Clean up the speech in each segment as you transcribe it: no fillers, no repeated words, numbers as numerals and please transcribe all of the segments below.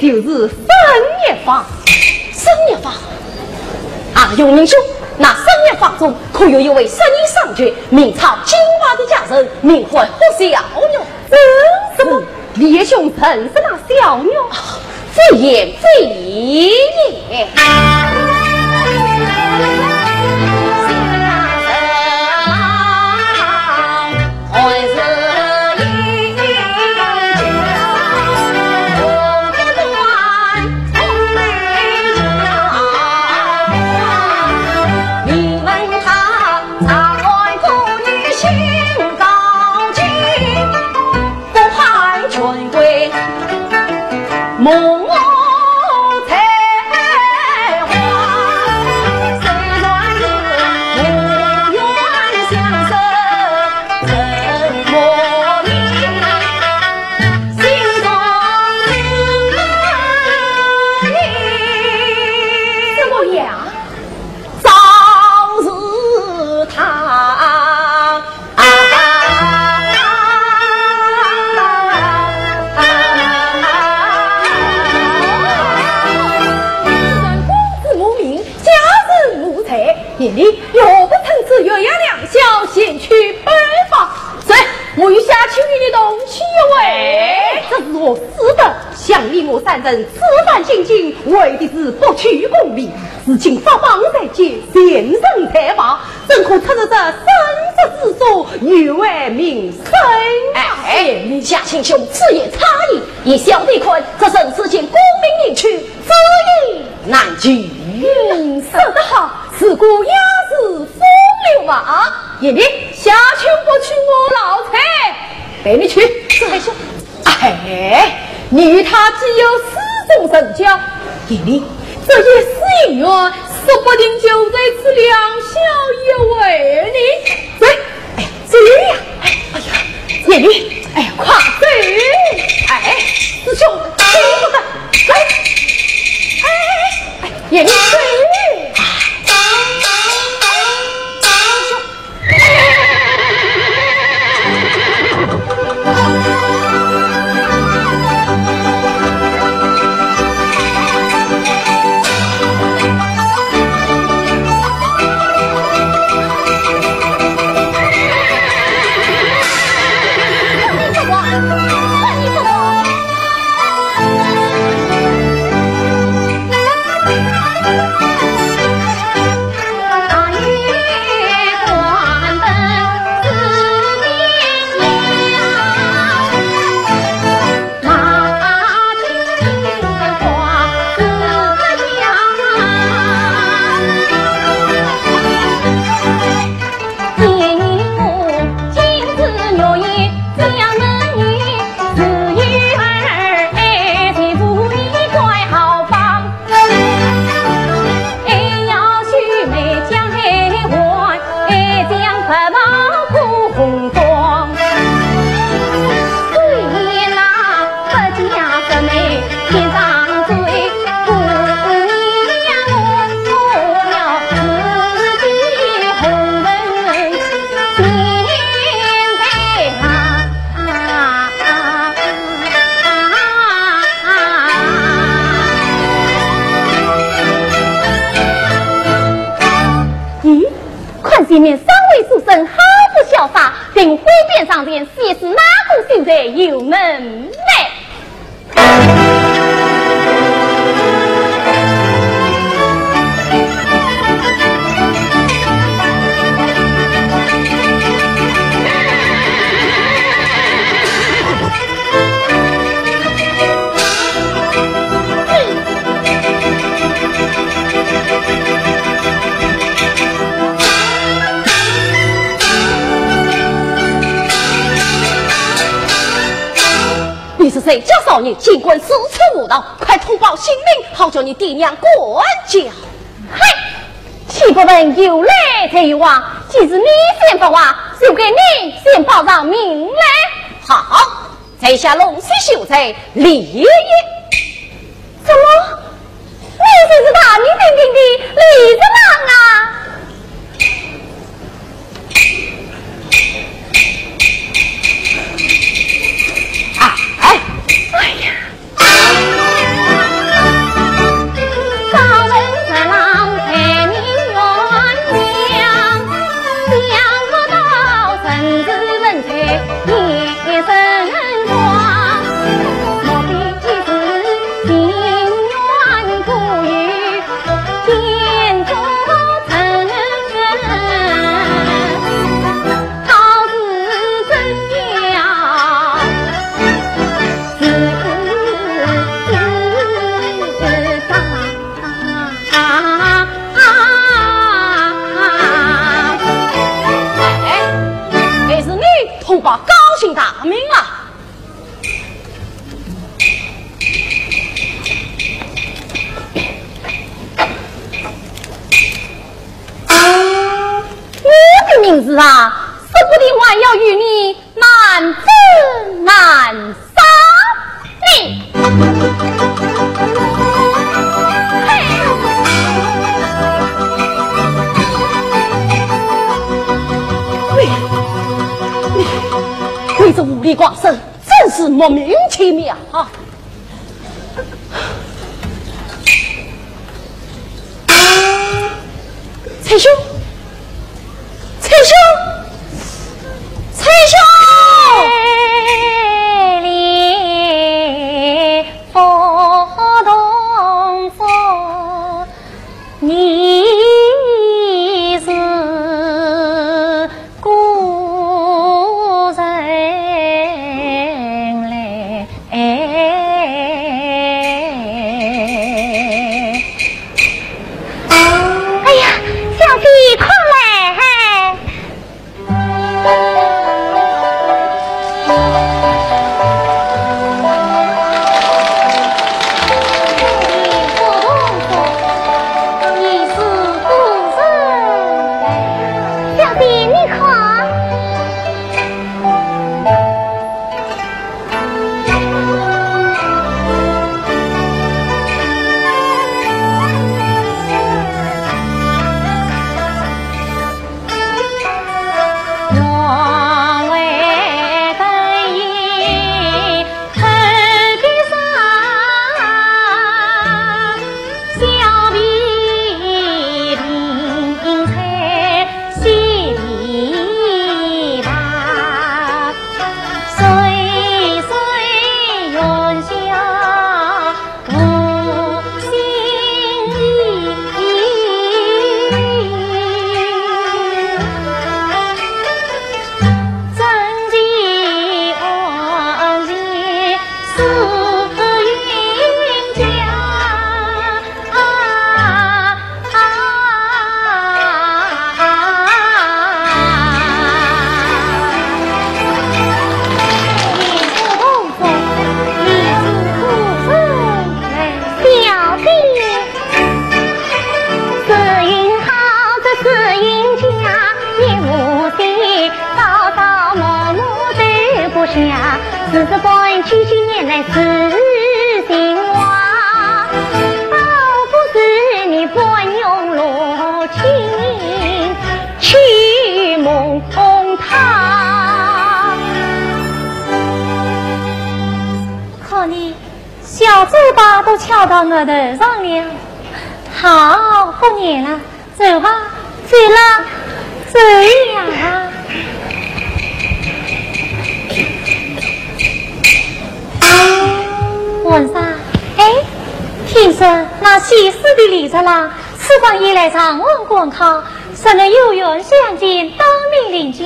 就是生业法，永明兄，那生业法中可有一位生意上绝，名草金花的家人，名唤小妞。什么？烈兄曾是那小妞？非也非也。梦才华，虽然是无缘相识，怎么明？心中有你，怎么样？早日他。夜里若不趁此月牙两小，先去拜访。谁？我与下去与你同去为，这是我私的。想立我三人此番行径，为的是博取公理。事情发邦在即，先生才罢，怎可出入这生死之所，欲为民生？哎，夏青兄此言差矣，以小弟看，这正事情功名引去，知意难拒。说得好，此故也是风流马。夜里下去不去我老财，陪你去。师兄，哎，你与他既有私中神交，夜里这些私姻缘，说不定就在此两小也为你。对，哎呀，这样，哎呀，夜里，哎呀，快走！哎，师兄，听不得，来，哎，夜里走。前面三位书生好不潇洒，等挥鞭上阵，谁是哪个秀才有门来？你是谁家少爷？尽管四处无道，快通报姓名，好叫你爹娘管教。嗨，岂不能有来才有往？既是你先发话，就给你先报上名来。好，在下龙溪秀才李爷爷。什么？你就是大名鼎鼎的李子郎啊？哎呀！高文三郎陪你鸳鸯，想不到臣子人才一身光，莫非是情缘不与天作成，好似真要。通报高姓大名了。我的名字啊，说不定还要与你难分难杀你。你这无理寡生，真是莫名其妙啊！崔兄，崔兄，崔兄！里佛东佛，你是故人。只是关几年来是心话，倒不是你惯用罗情去蒙他。可你小嘴巴都翘到我头上了，好，不念了，走吧，走了。这样啊。皇上，哎，听说那西施的离着了，此番也来长安观考，谁能有缘相见，当面领教，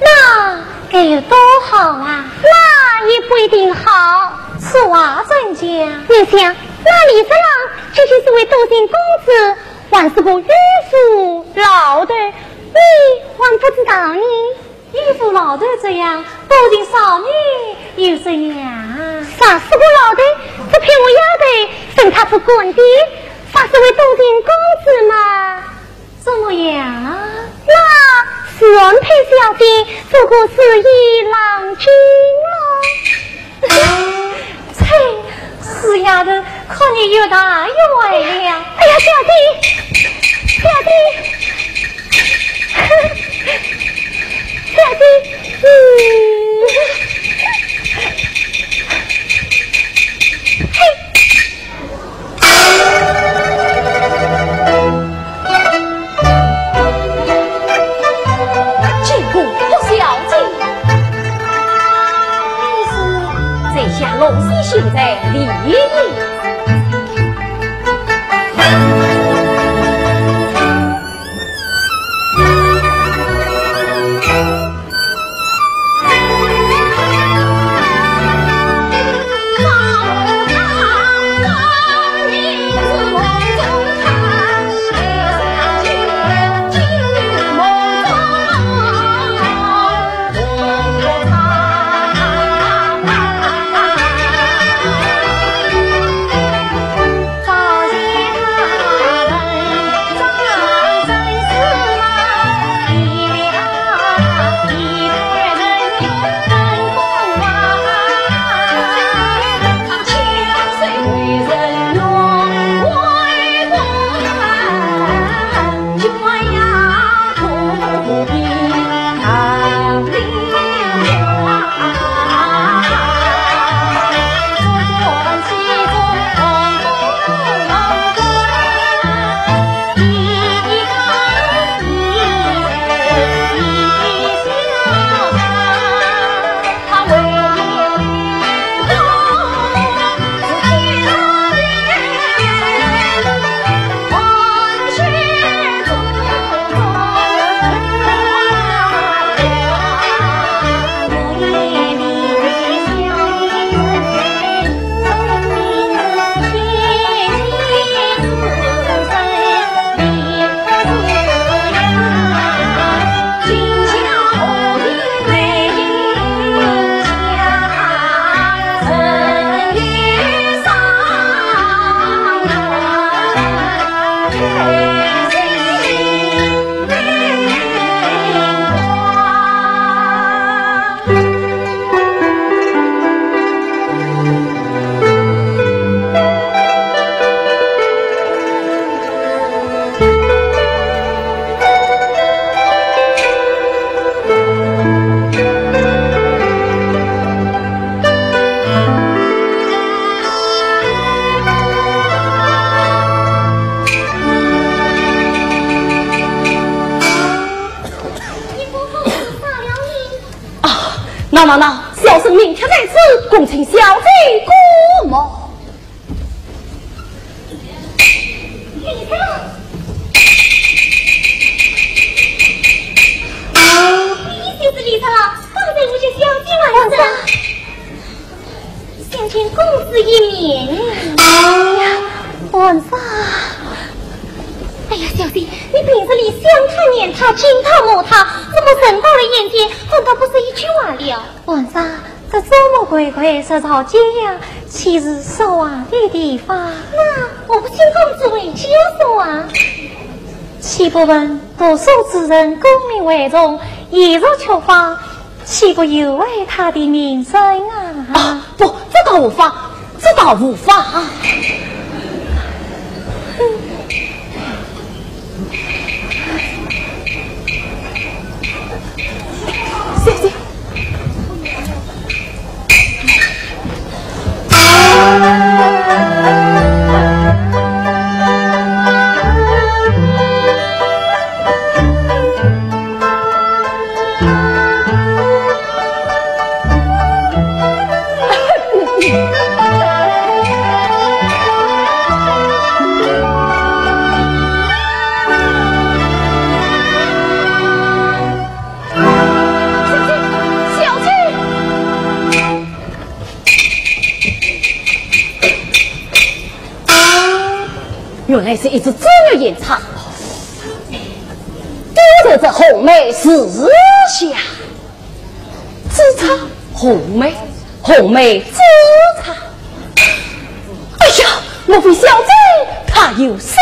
那该有多好啊！那也不一定好。此话怎讲？你想，那李子郎究竟是位多情公子，还是个迂腐老的？你还不知道呢？迂腐老的这样，多情少女又怎样？啥是个老的？这骗我丫头，生他不管的，啥是位多情公子嘛？怎么样？那是安佩小姐，不过是一郎君了。切，死丫头，看你有大有为了。哎呀，小弟，小弟。小弟，见过不小姐，这下龙溪现在离异。那小生明天在此，恭请小姐过目。李三，你就是李三了，刚才我就小姐晚上想见公子一面。哎呀，晚上。哎呀，小姐，你平日里想他、念他、亲他、摸他，怎么等到了眼前，反倒不是一句话了？皇上，这周末乖乖是朝这样，岂是说话的地方？那我不请公子为家说啊。岂不问读书之人，功名为重，一入囚房，岂不有违他的名声啊？不，这倒无法，这倒无法。谢谢。原来是一只猪肉演唱。丢着这红梅思想，知差红梅，红梅知差。哎呀，莫非小贼他有心？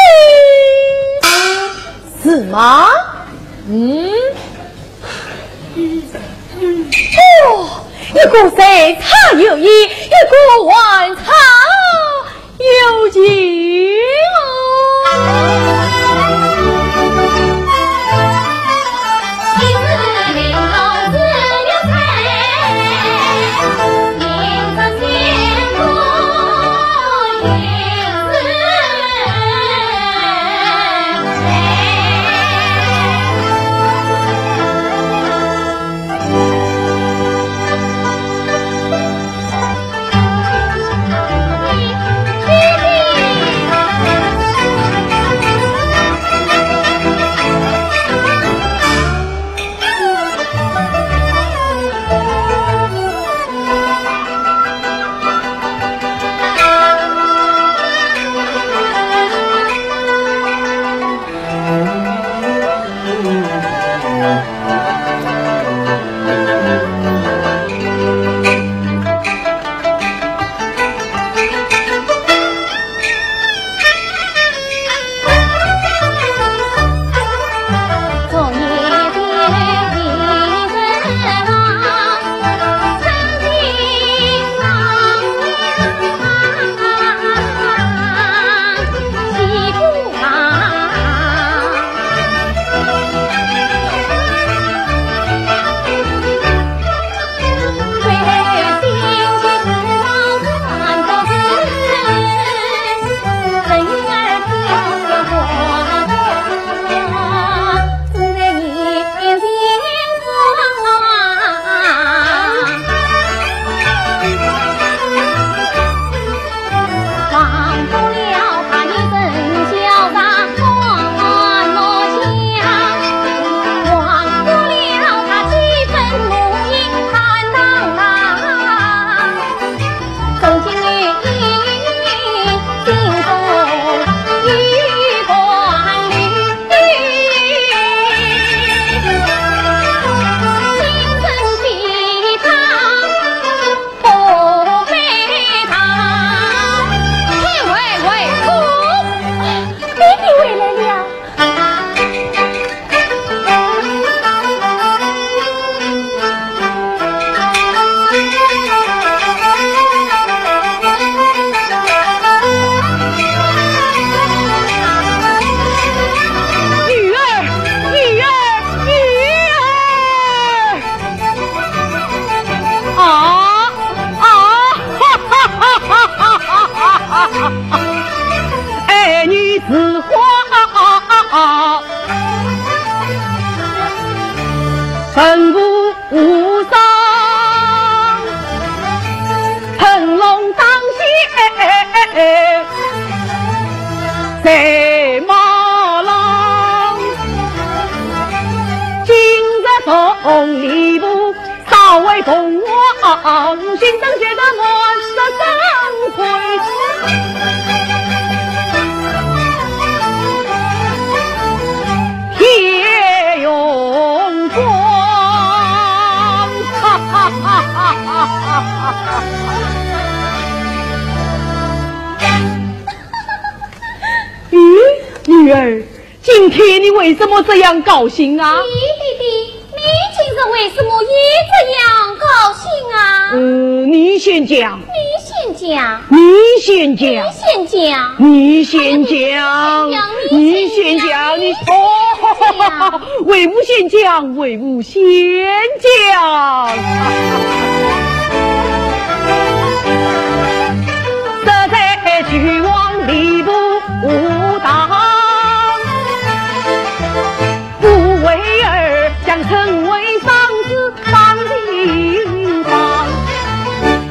是吗？哦，一个谁他有意，一个万他有情哦。神武无伤，腾龙当先赛马郎，今日从礼部稍微同往，心中觉得满是生辉。铁勇光，哈哈哈哈哈哈！女儿，今天你为什么这样高兴啊？弟弟，你今日为什么也这样高兴啊？你先讲。你先讲。你先讲。你先讲。你先讲。你先讲。你哦，为吾先讲，为吾先讲。这在去往礼部无当，不为儿将成为丧子放地方，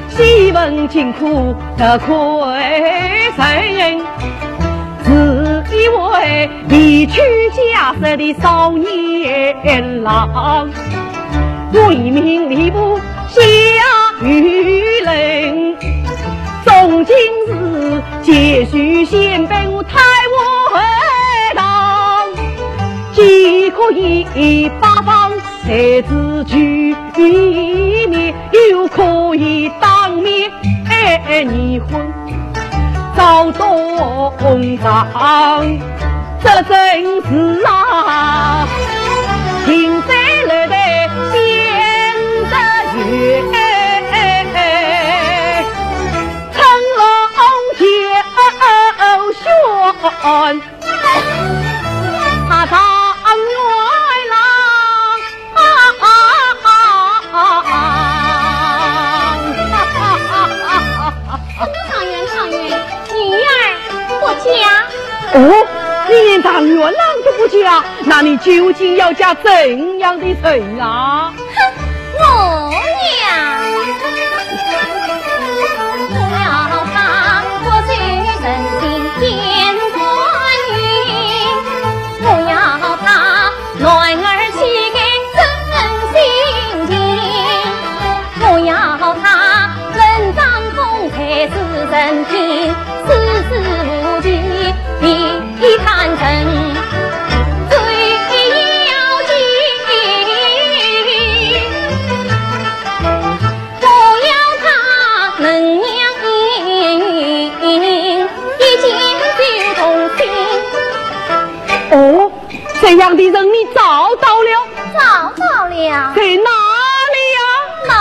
西门庆苦得亏神人，自以为离去家舍的少年郎，为民礼部下舆论，从今日皆须先被我抬我以八方才子举面，又可以当面离婚，遭东张，这真是啊，情在了的现得月，成龙就选。他当元郎，常元，女儿不嫁。哦，你连当元郎都不嫁，那你究竟要嫁怎样的人啊？哼，我呀，我要他我最人心天官运，我要他暖儿气给真心情，我要他人长风才是人品，事事无忌一坦诚。这样的人你找到了？找到了。在哪里呀？哪？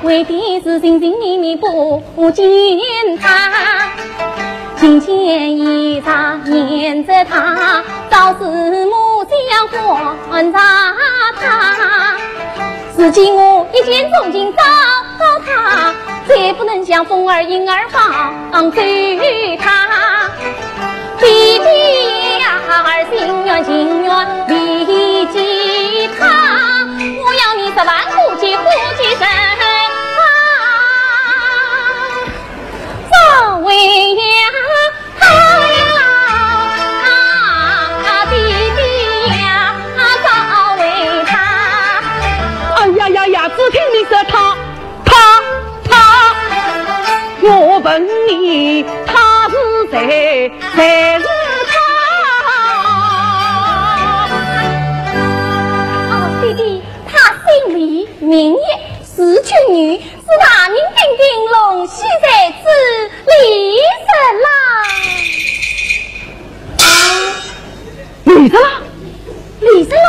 为的是心心念念不见他，金钱衣裳念着他，朝思暮想还他。如今我一见钟情找到他，再不能像风儿影儿放走他。弟弟呀，心愿情愿离记他，我要你10万夫妻身。为呀弟弟呀，早为他。哎呀，只听你说他，我问你，他是谁？谁是他？弟弟，他姓李，名叶，是群女，是大名鼎鼎龙溪才子李三郎。李三郎，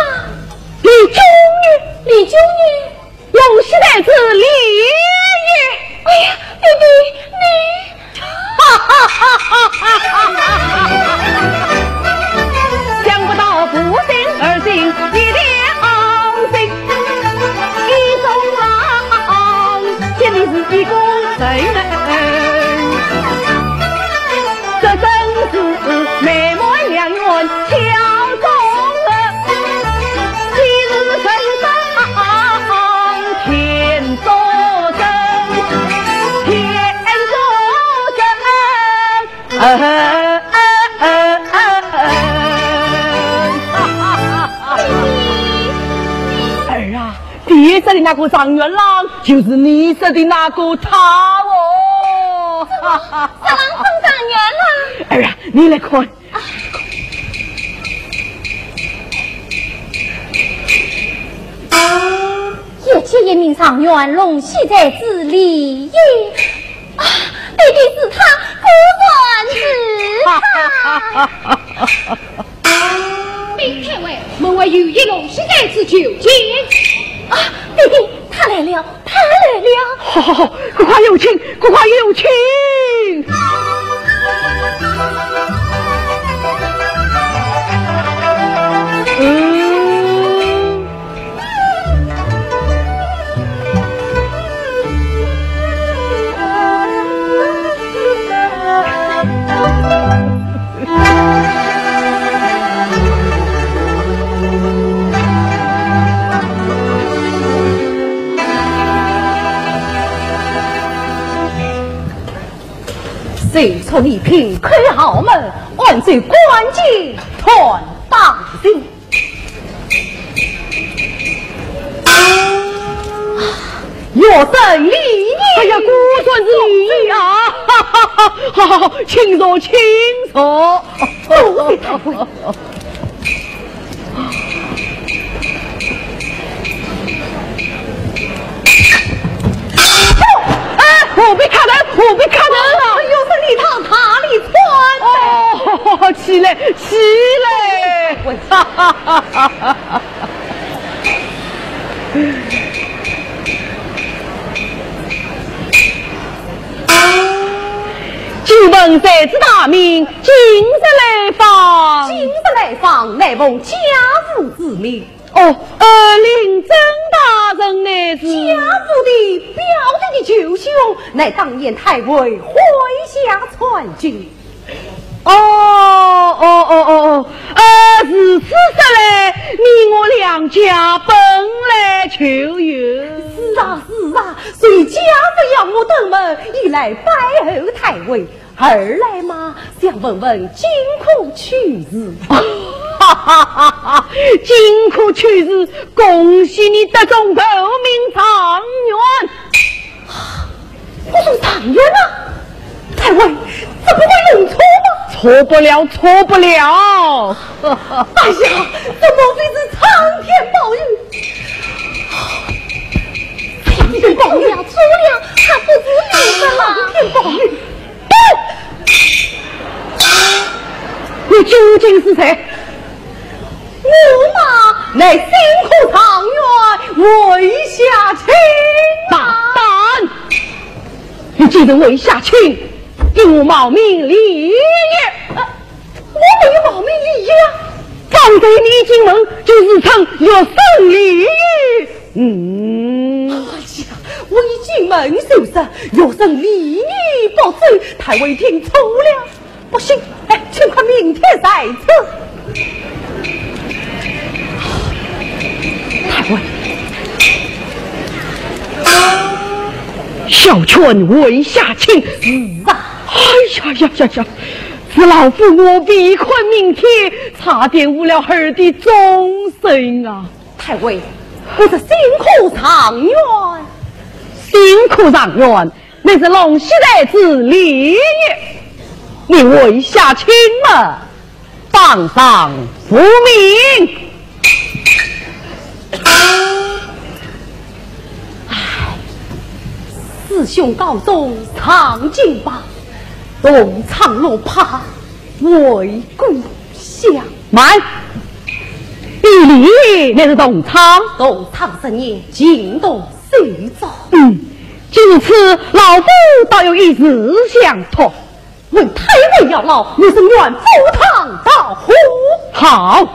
李九女，龙溪才子李爷。哎呀，弟弟你，想不到不幸而行一条心，一中郎见你是一公人，这真是美满良缘敲钟了，今日身上天作证，儿啊，爹说的那个张元郎就是你说的那个他哦。三郎碰张元郎。儿啊，你来看。叶切也名上元龙溪在子里也。弟弟是他，不算是他。禀太尉，门外有一龙溪在此求见。弟弟他来了，他来了。好好好，快有请，快有请。谁从一品开豪门，万岁关进传当心。若生礼仪，哎呀，孤孙之礼仪啊！哈哈哈！好好好，请坐，请坐。多谢太尉。我被卡的，我被卡的了！又是你趟塔里窜哦，起来，起来！哈哈哈哈哈哈！请问谁之大名？今日来访，今日来访，乃奉家父之命。哦，领真大人乃是家父的表弟的舅兄，乃当年太尉麾下传军。是此时来，你我两家本来求援。是啊，所以家父要我登门，一来拜候太尉，二来嘛，想问问金库取日。哈哈哈哈！金库取日，恭喜你得中头名状元。我说状元啊，太尉怎么会弄错吗？错不了，错不了。哎呀，这莫非是苍天保佑？苍天保佑，错了，他不知你的苍天保佑！你究竟是谁？我嘛，乃辛苦长远为下卿。大胆！你既然为下卿，应我冒名礼也。我没有冒名礼也。放在你进门，就是称有胜礼。哎呀，我已进门受伤，有生礼仪不遵，太尉听错了。不行，请快明天再次。太尉，小犬为下卿。哎呀！是老夫我避困明天，差点误了儿的终身啊！太尉，我是辛苦长远，辛苦长远，那是龙溪代之礼也。你为下卿嘛，榜上无名。师兄告终长进吧，东厂落帕为故乡。慢，比例那是东厂10年惊动谁走？就此老夫倒有一事相托。问太尉要劳，你是愿赴汤蹈火。好，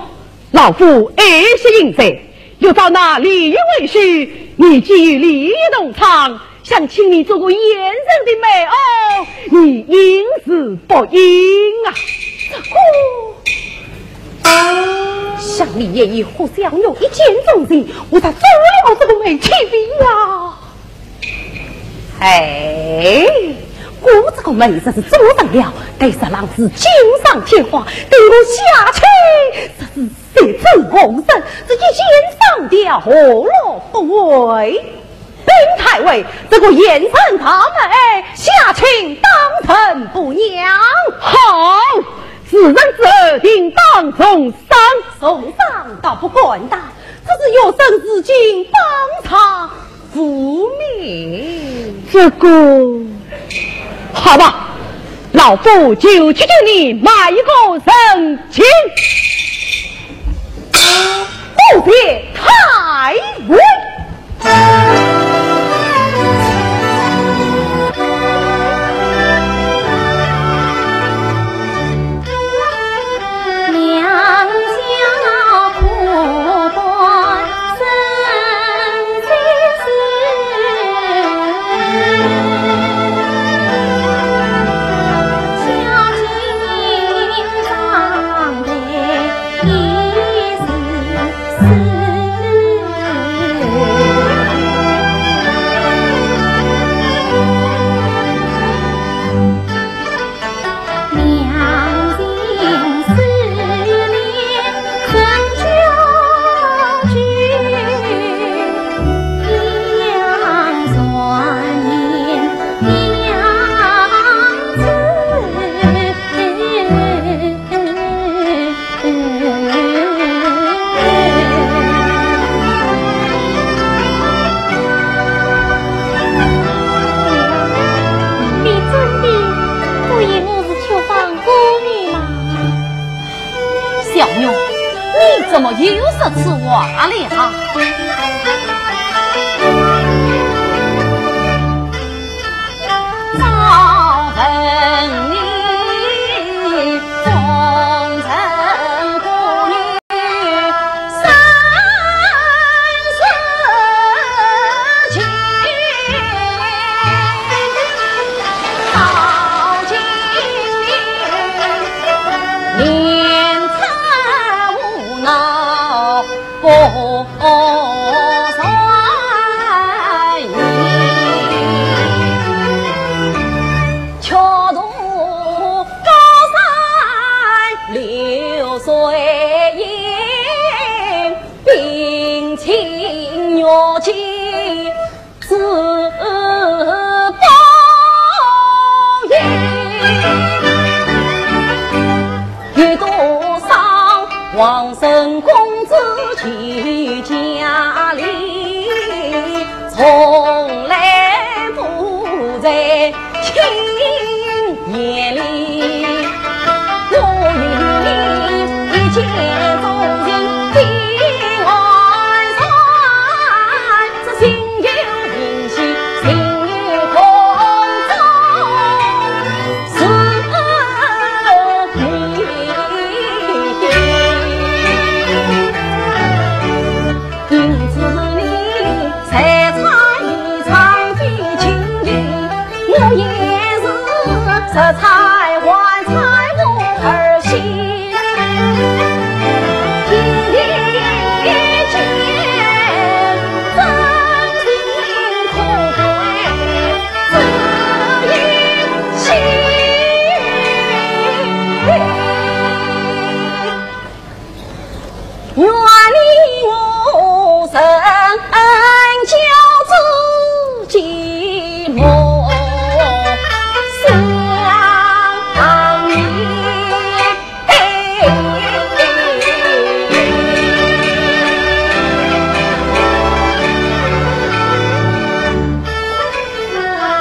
老夫爱惜应在，又找那礼仪为须，你基于礼仪东厂，想请你做个言人的美哦，你应是不应啊？想你也已互相有一见钟情，我才做了这个美妻呀！我这个妹子是做得了，该是郎是锦上添花，对我下去，这是谁知红生，自己肩上掉何乐不为？本太尉，这个严惩他们，下请当成不娘。好，此人之恶应当重赏。送上倒不管他，这是有生之敬当场覆灭。这个好吧，老夫就去救你买一个神情。不别太尉。怎么又是此话了？早闻你风尘故女三十七，到今年残无恼不算你，桥渡高山流水烟，冰清玉洁自不言。阅多少王孙公子去家里，从来不在亲眼里。我与你一见钟情定晚山，这心有灵犀心有空中是你。因此你才差一场的情谊，我也是色彩还彩我儿心。一见真心可贵，只因心。愿你我生教自己梦相依。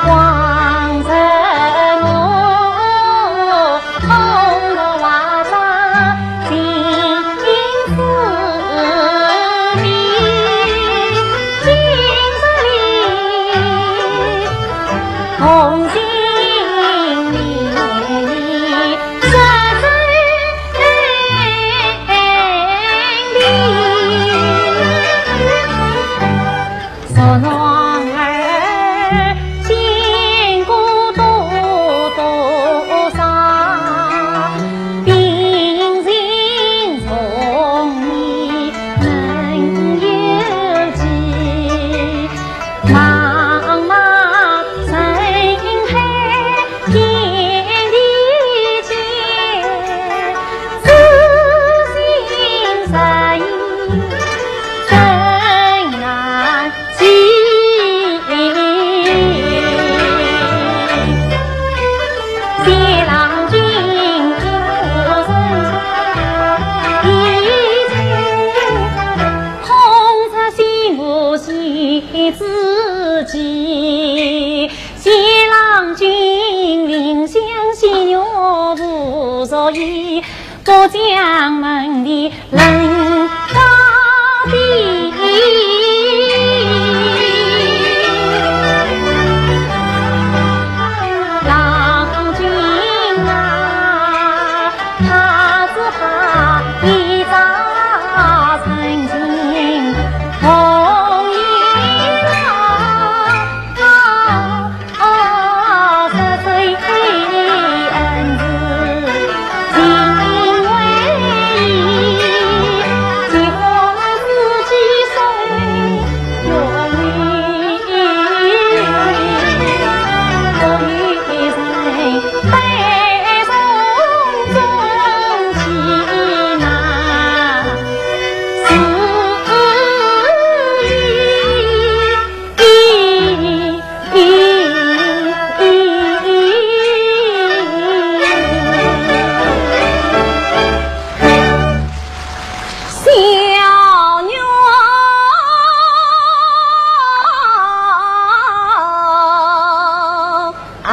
望着我红罗瓦上金丝里，金丝里红心里深里，说男儿见过多少，病情从你能有几？茫茫人海天地间，知心实意真难记。谢郎君我身上一切，空着心无惜自己。谢郎君临香喜悦无所依，过江门的人高低。郎君啊，他是他一早曾经同意了十岁恩子，因为结婚自己生永悲从中起难，小女啊。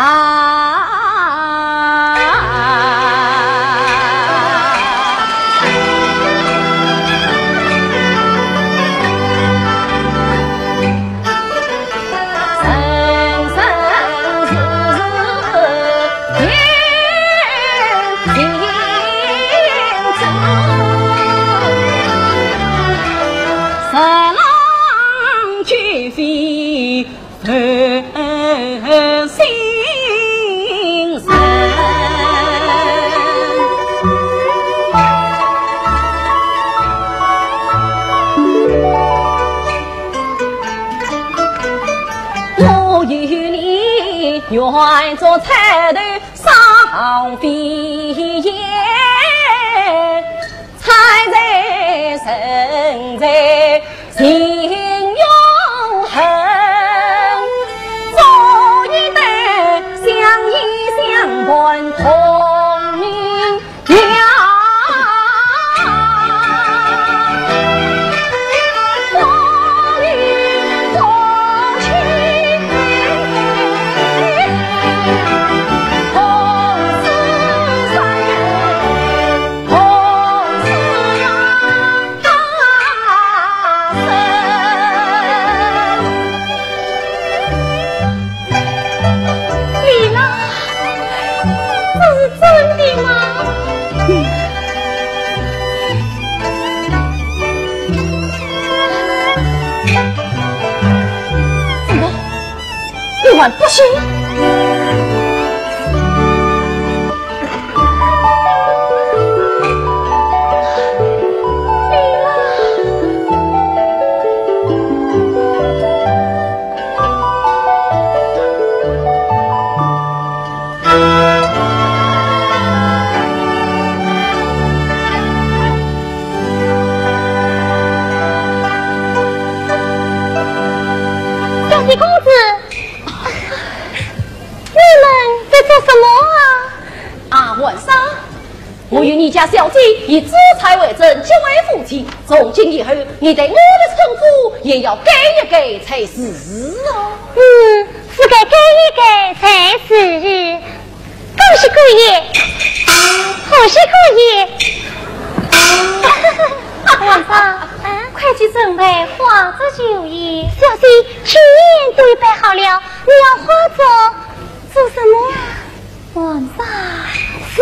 换作彩头上飞燕，彩在神在心永恒，做一对相依相伴同命娘。不行！小弟公子。做什么啊？晚上，我与你家小姐以资财为证，结为夫妻。从今以后，你对我的称呼也要改一改才是哦。是该改一改才是。恭喜姑爷，贺喜姑爷。晚上，快去准备花子酒宴。小姐，去年都备好了，你要花子做什么？晚上是。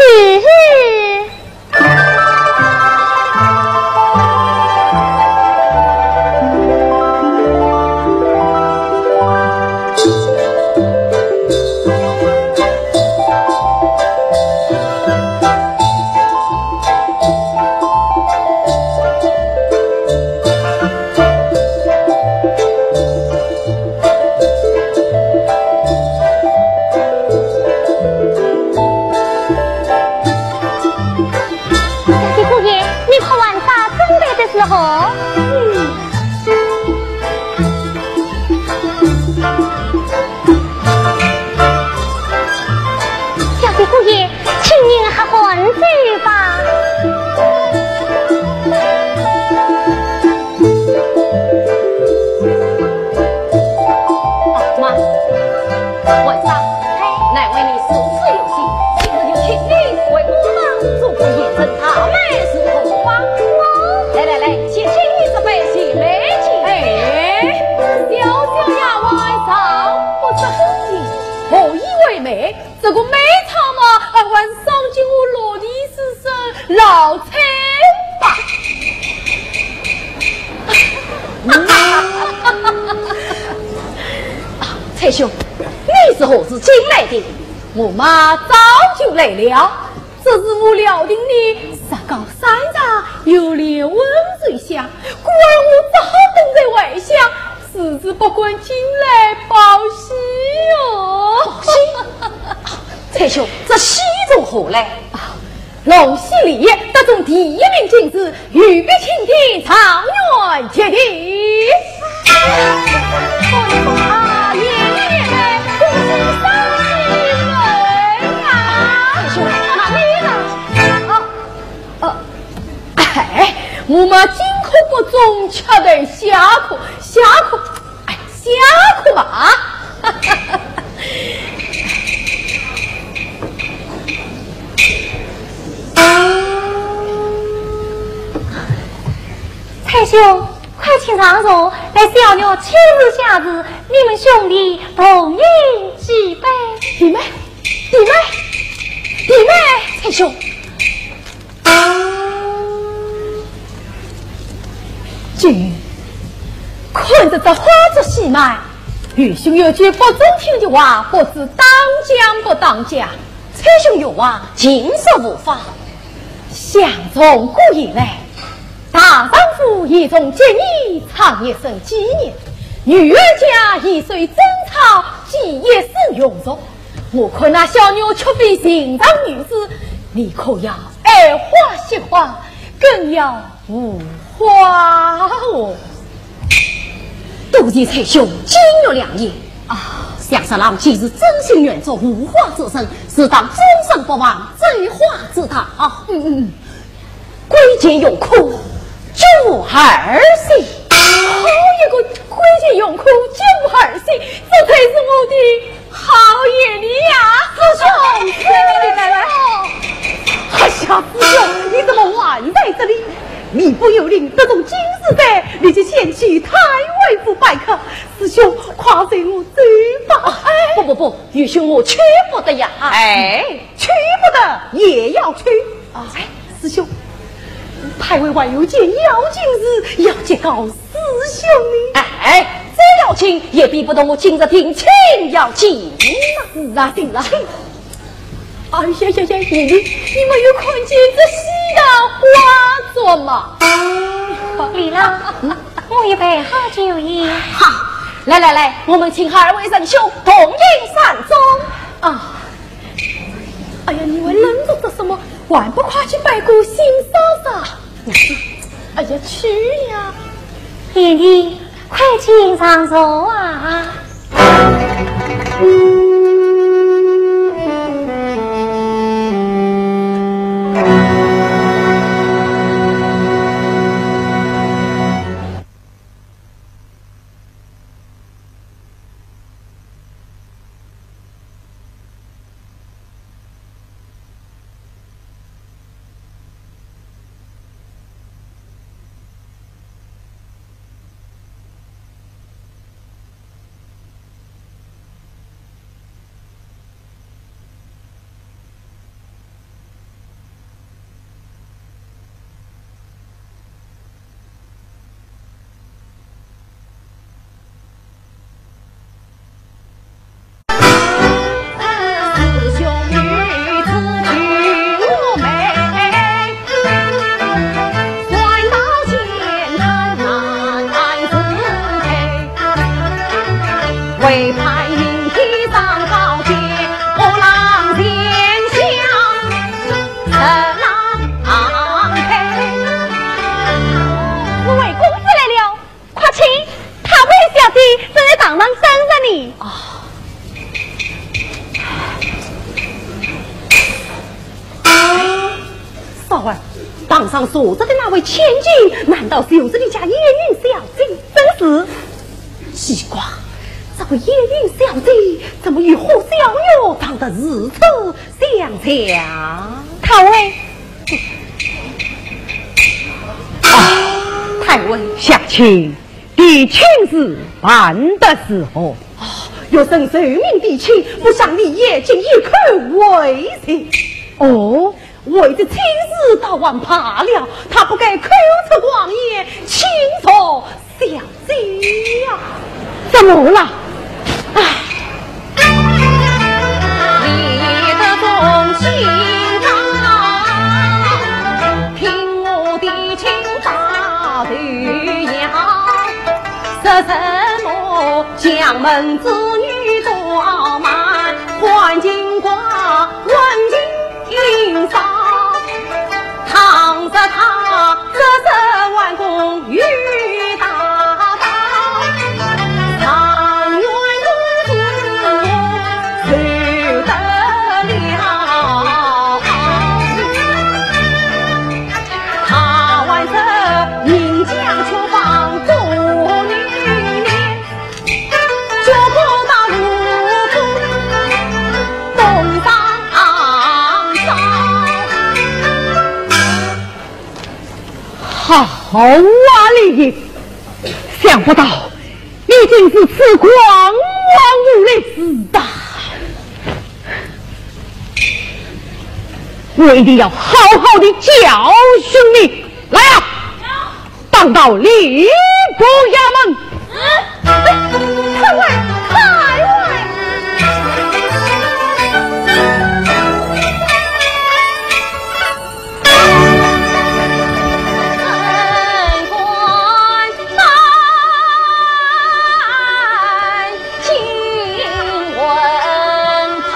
这个美草嘛，还上进我落地是生老菜吧。蔡兄，你是何时进来的？我妈早就来了，这是我料定的山高山长，有连温水乡，故而我只好等在外乡，时时不管进来报喜哦。报喜？蔡兄，这喜从何来？龙溪立业得中第一名进士，预备倾听长远接地。啊，爷爷们，恭喜三喜人啊！蔡兄，那你呢？我们今可不中吃的下课，下课吧。蔡兄，快请上座，来小女亲自下旨，你们兄弟同饮几杯。弟妹，蔡兄。君看着这花子戏卖，愚兄有句不中听的话，不知当讲不当讲。蔡兄有话，尽说无妨。相从古以来，大丈夫一种节义，长一生纪念；女儿家一岁争吵，既也是庸俗。我看那小妞却非寻常女子，你可要二花惜花，更要无花哦。妒忌才兄今有良言啊！想杀郎既是真心愿做无花之身，是当终身不忘栽花之堂啊！归见永哭救儿媳，好一个归见永哭救儿媳，这才是我的好爷你呀！师兄，来，哎呀，师兄，你怎么晚在这里？礼部有令，这种今日在，你就先去太尉府拜客。师兄，夸随我走吧。不，愚兄我去不得呀！去不得也要去。师兄，太尉还有件要紧事要结告师兄呢。这要请也比不得我今日听请要请啊！是啊。哎呀，你们有看见这西的花座吗？李郎，我一杯好酒意。好，来，我们请二位仁兄同饮善终啊！哎呀，你们愣着做什么？还不快去拜过新嫂嫂？哎呀，去呀！弟弟，快请上座啊！为派明天上高阶，我郎天香郎陪。五位公子来了，快请他位小姐正在堂上等着你。少儿，堂上坐着的那位千金，难道是有着你家叶云小姐？真是奇怪，这位叶云小姐怎么与何小女长得如此相像？他位太尉，下卿，你亲自办的时候，有生受命地亲，不想你也进一口为情。哦，为这亲事倒还罢了，他不该口出狂言，轻说小姐呀！怎么了？你的忠心啊，凭我的情大对呀，说什么将门之女多满，换金瓜问金上，倘着他这万公与大道，长远公子受得了，他万色名将却放做女脸，就可大入东方好啊，你想不到你竟是此狂妄无礼之大，我一定要好好的教训你。来啊，当到礼部衙门。太尉，太尉。金文牌。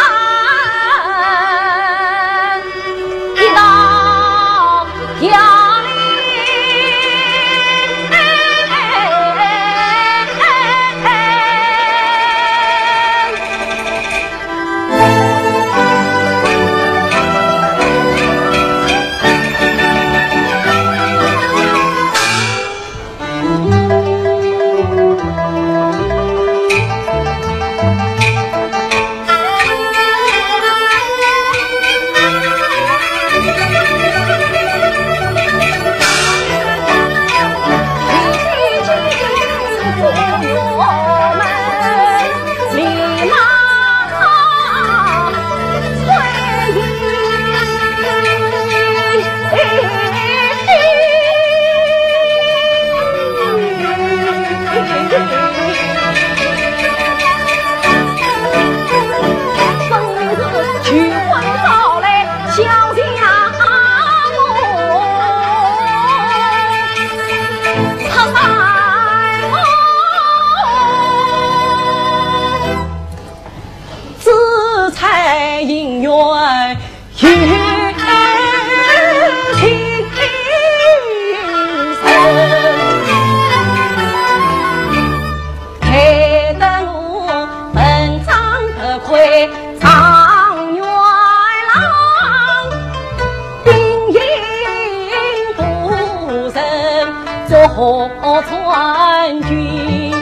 做好川军，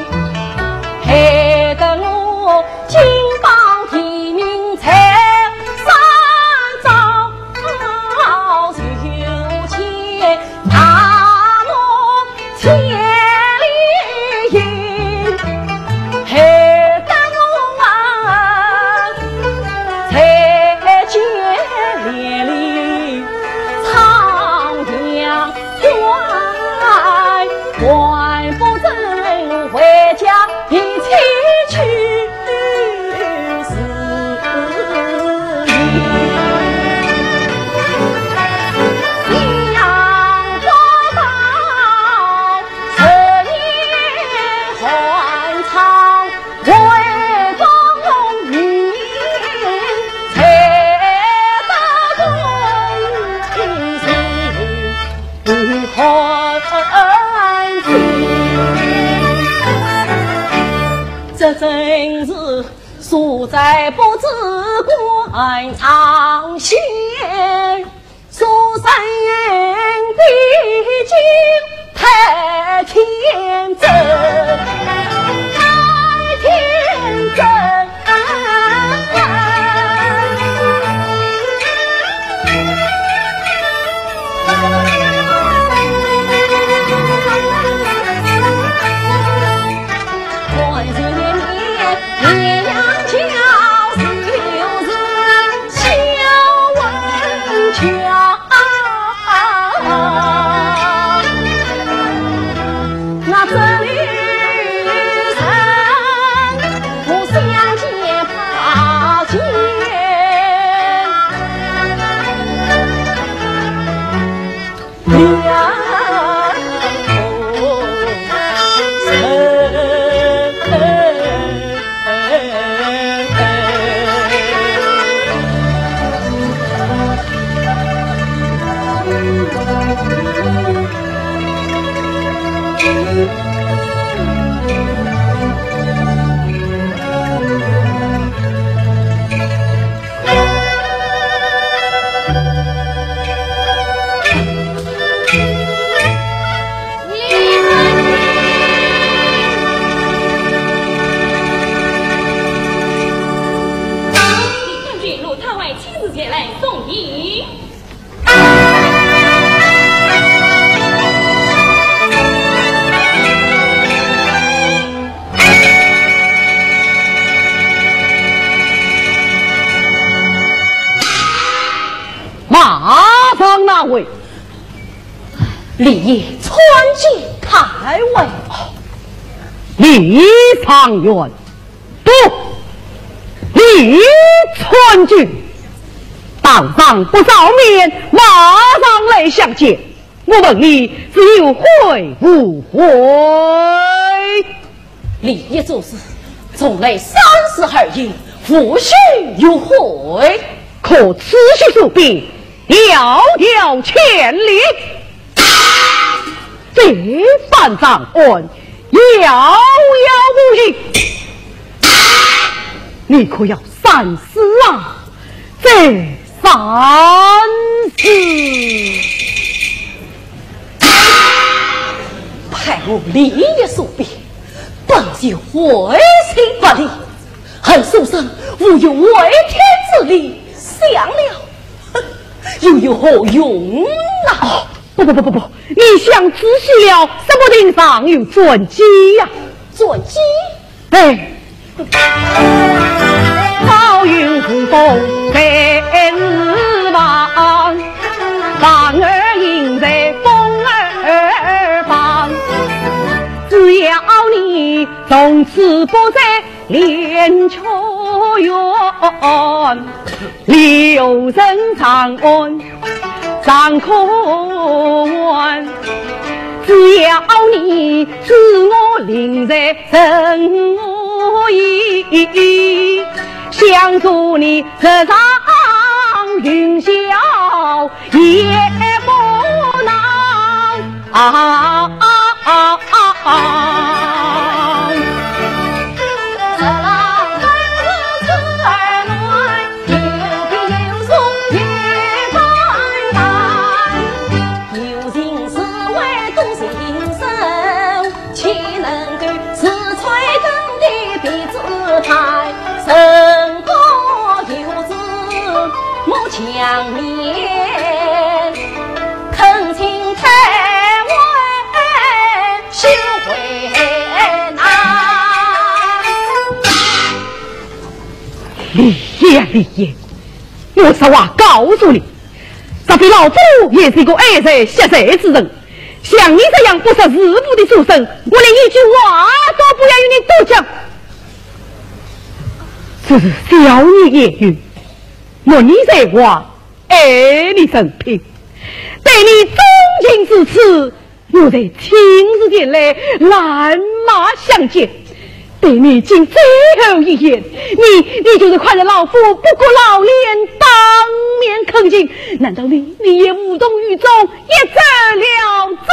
害得我金榜题名才上朝，求签大梦千里迎，害得我才见连理苍凉怪不真回家一起去死阴阳不到十年还长为公民才得公平这真是所在不知官长线，所生毕竟太天真，太天真。立业川籍太尉，李长元，不，李川军，当上不照面，马上来相见。我问你，只有悔不悔？立业做事从来32应，不许有悔。可此去所必，迢迢千里。这番长官遥遥无期，你可要三思啊！这三思，派我立业所必，本就悔心不离，恨书生无有为天之理，想了又有何用啊？不，你想仔细了，什么顶上有转机呀？转机？哎，好运不风在日望，男儿赢在风儿帮。只要你从此不再恋秋园，留人长安长可玩，只要你知我临在人我意，想助你日上云霄也不能相念，恳请太尉休为难。李爷，李爷，我实话告诉你，这比老夫也是一个爱财惜财之人。像你这样不识时务的书生，我连一句话都不要与你多讲。这是小女言语，莫你在话爱你生平，对你忠情至此，我在亲自前来拦马相见。对你尽最后一言，你就是快乐老夫不顾老脸当面恳请，难道你也无动于衷，也折了之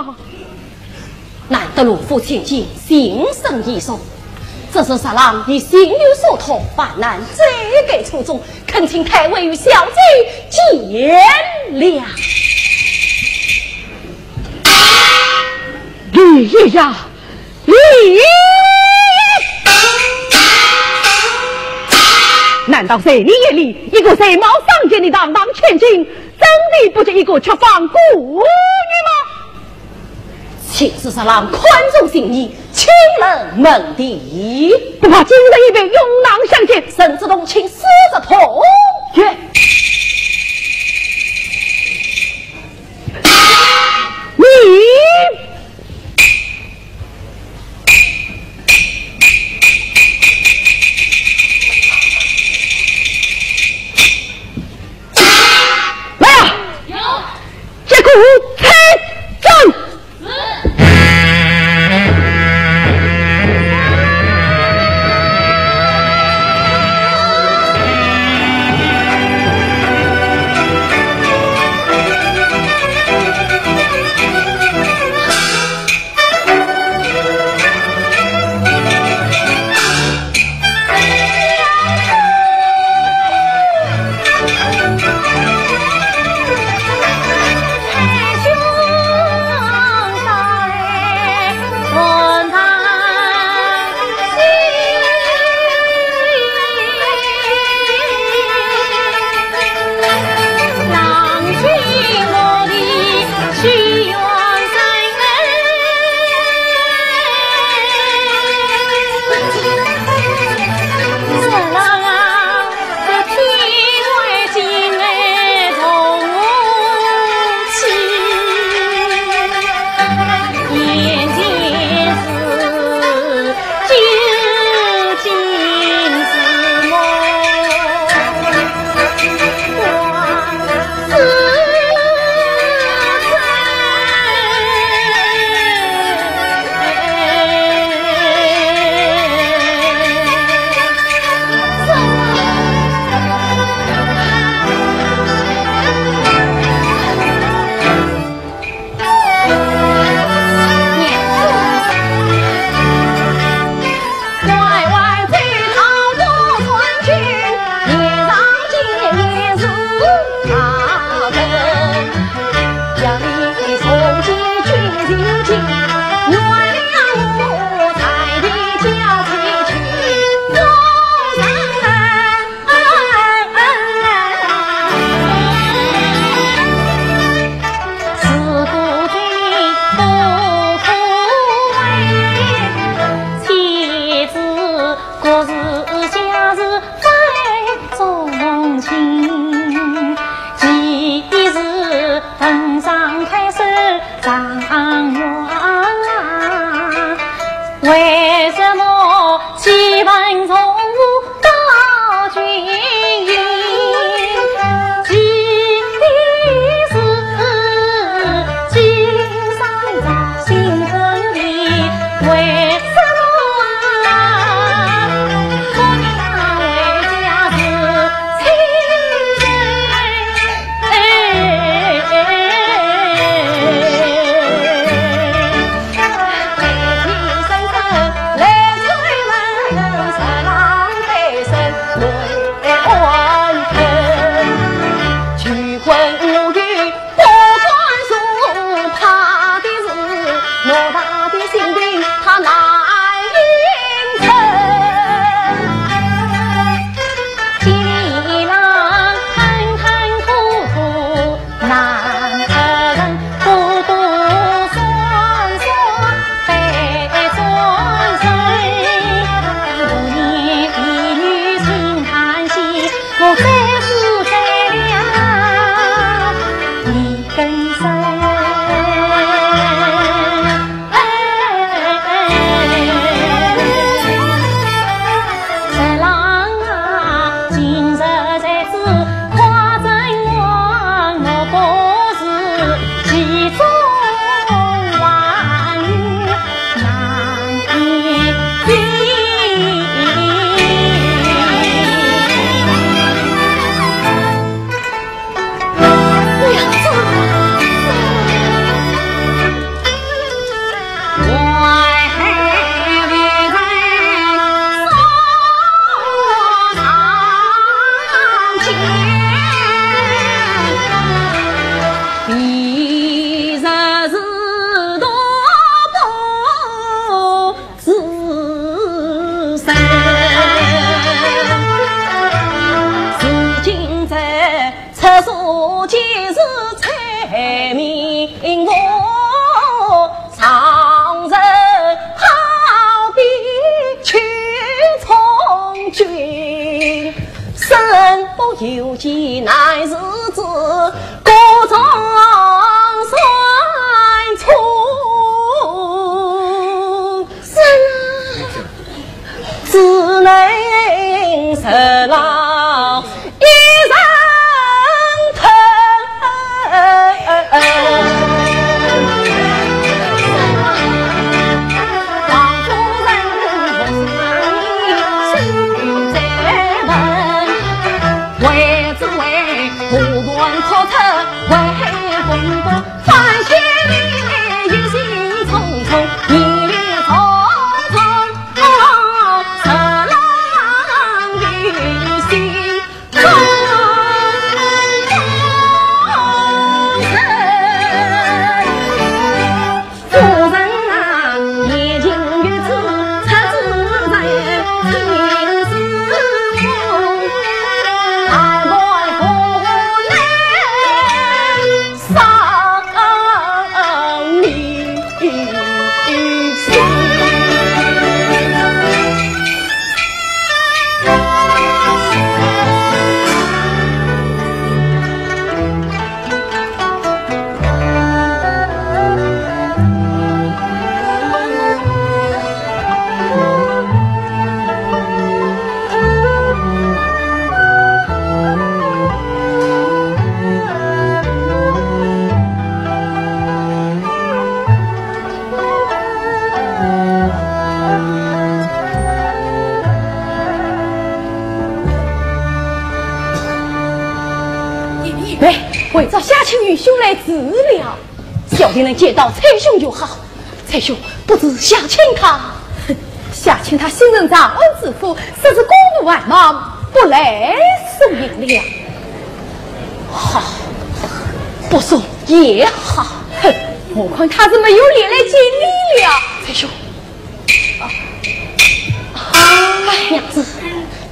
吧？难得鲁父千金心生异手，这是杀郎以心有所托，万难罪给初衷，恳请太尉与小姐见谅。李爷呀，李爷！难道在你眼里，一个贼猫上街的堂堂千金，真的不是一个却放孤女吗？请示杀郎宽重心意，亲人门第，不怕今日一杯勇囊相见，甚至动情，死着同愿。你来啊！有结果猜战。为什么气氛从无到军营？其是金山在心魂里，为什么啊？我俩为家是亲人。是才名我常人好比去从军，身不由己乃是子，各种酸楚。是啊，只能受老一人疼。王夫人不是你在问，为只为不断可测，为风波翻天里一心匆匆，一缕匆匆，十郎于心中。为找夏青玉兄来治疗，小弟能见到蔡兄就好。蔡兄不知夏青他，夏青他新任长恩知府，甚至公务繁忙，不来送迎了。好，不送也好，何况他是没有脸来见你了。蔡兄，娘子。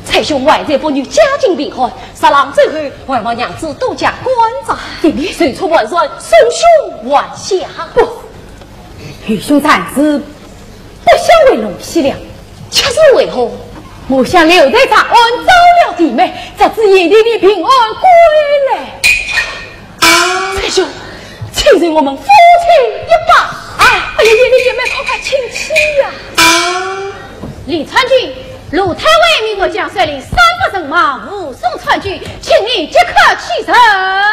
蔡兄外在妇女家境贫寒，杀郎最后还望娘子多加关照。弟弟虽出万算，孙兄晚下不，玉兄暂时不想为龙西凉，却是为何？我想留在长安早了弟妹，直至夜弟弟平安归来。蔡兄，请随我们夫妻一把。哎呀，夜弟弟妹快快请起呀！李川军。陆太尉命我将率领3个人马护送川军，请你即刻启程。哎呀，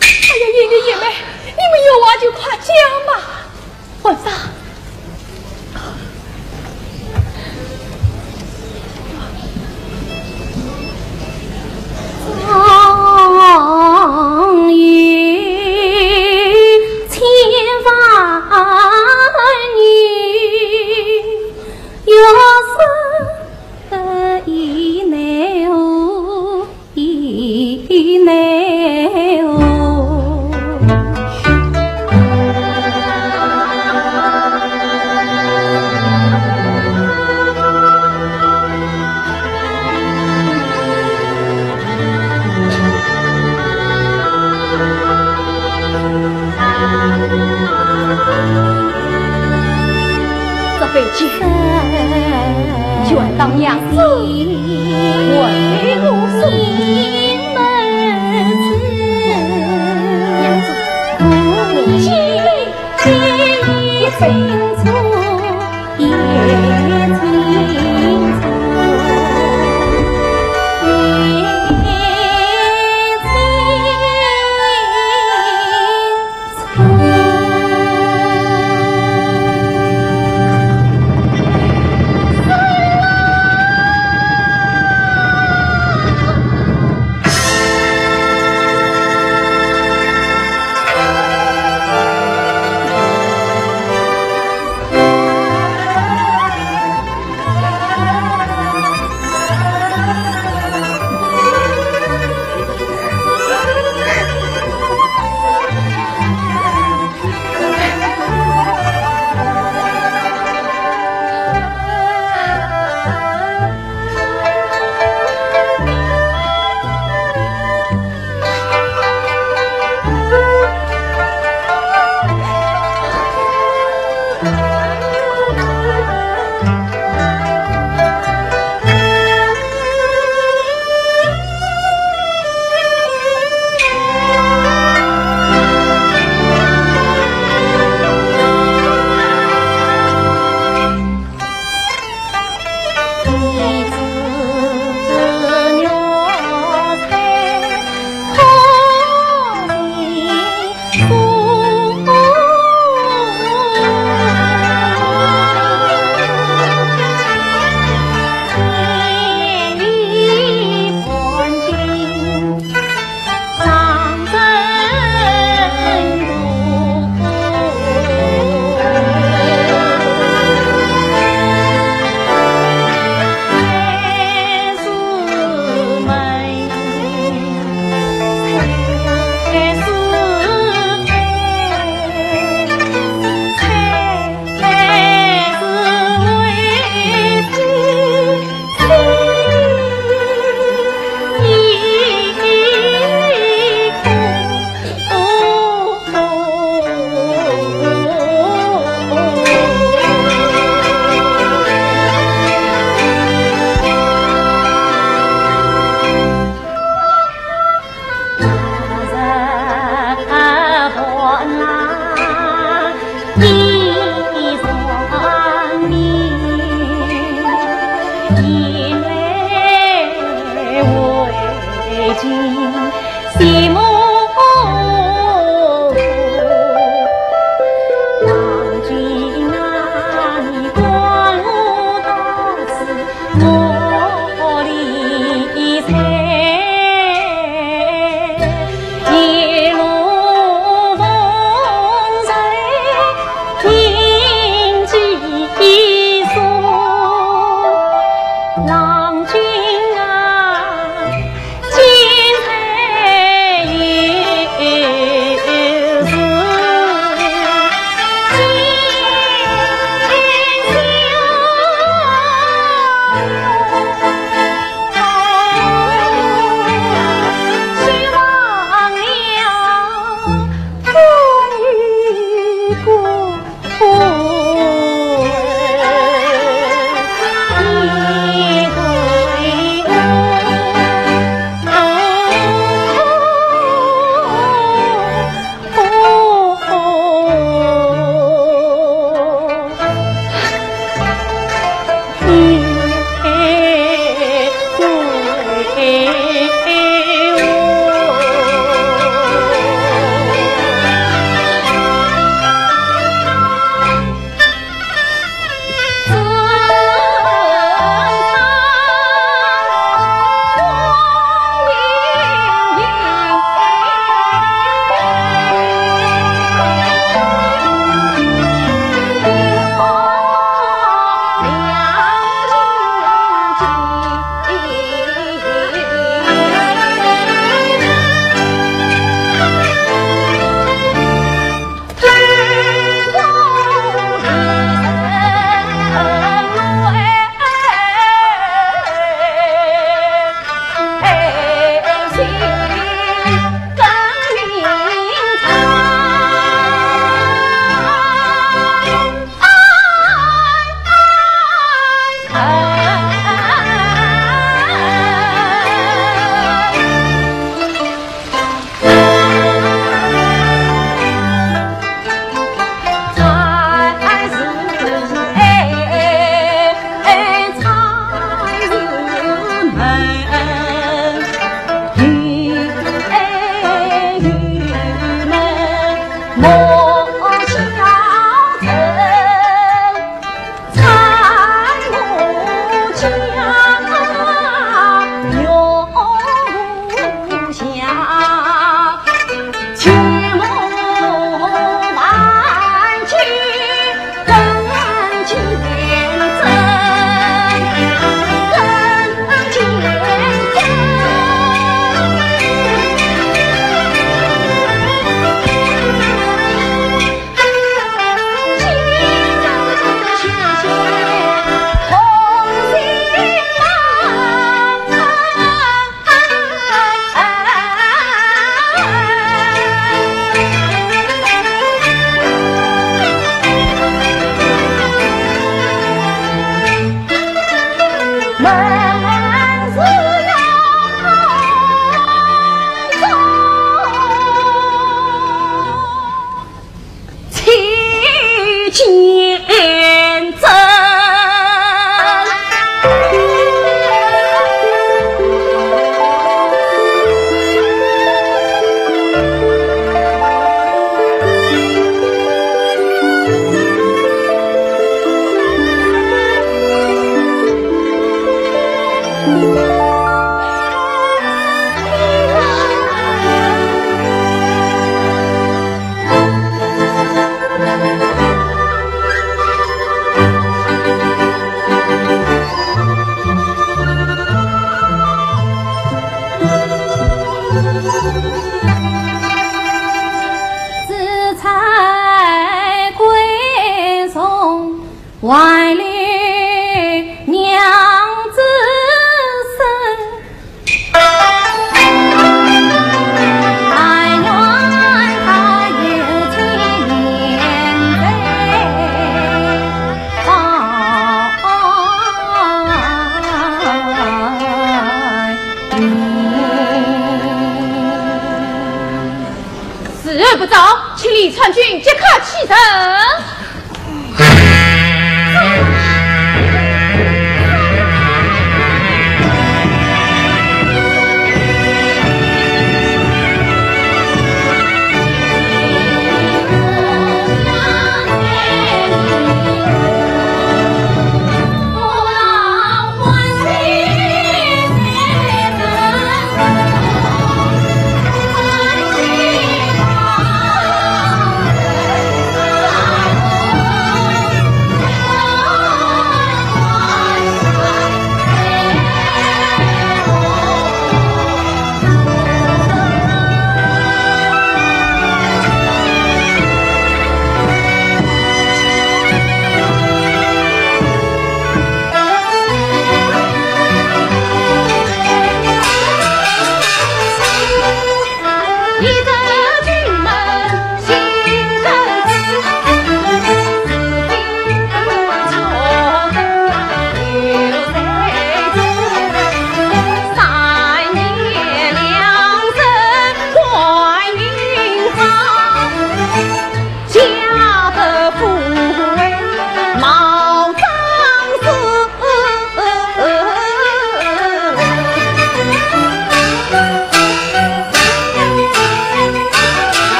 爷爷爷妹，你们有话就快讲吧。皇上，苍云千万女，有事以内哦，以内哦。这飞机就按当娘子为我送门子，娘子，我记清楚，也清楚。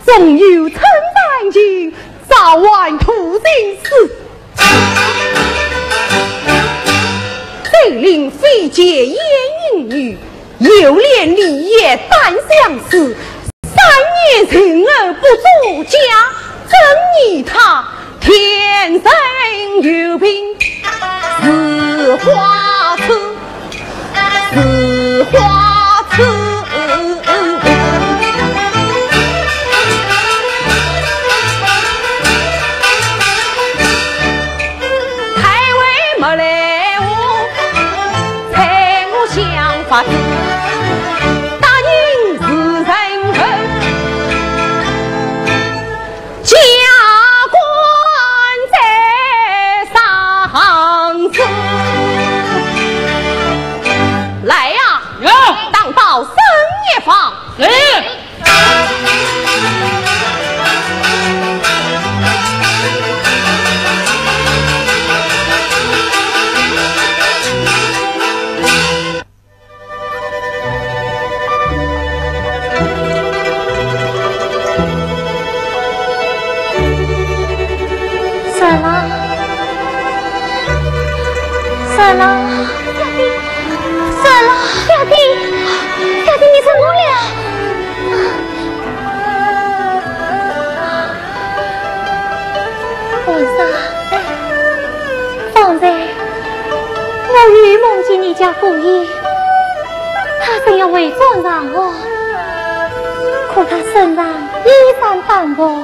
纵有陈丹青，早晚徒心死。贼令非结烟云雨，又连立业单相思。3年情而不足家，怎疑他天生有病？似花痴，似花痴。大人是人分，家官在上司。来呀，当到深夜房。弟，他真要伪装让我，可他身上衣衫单薄，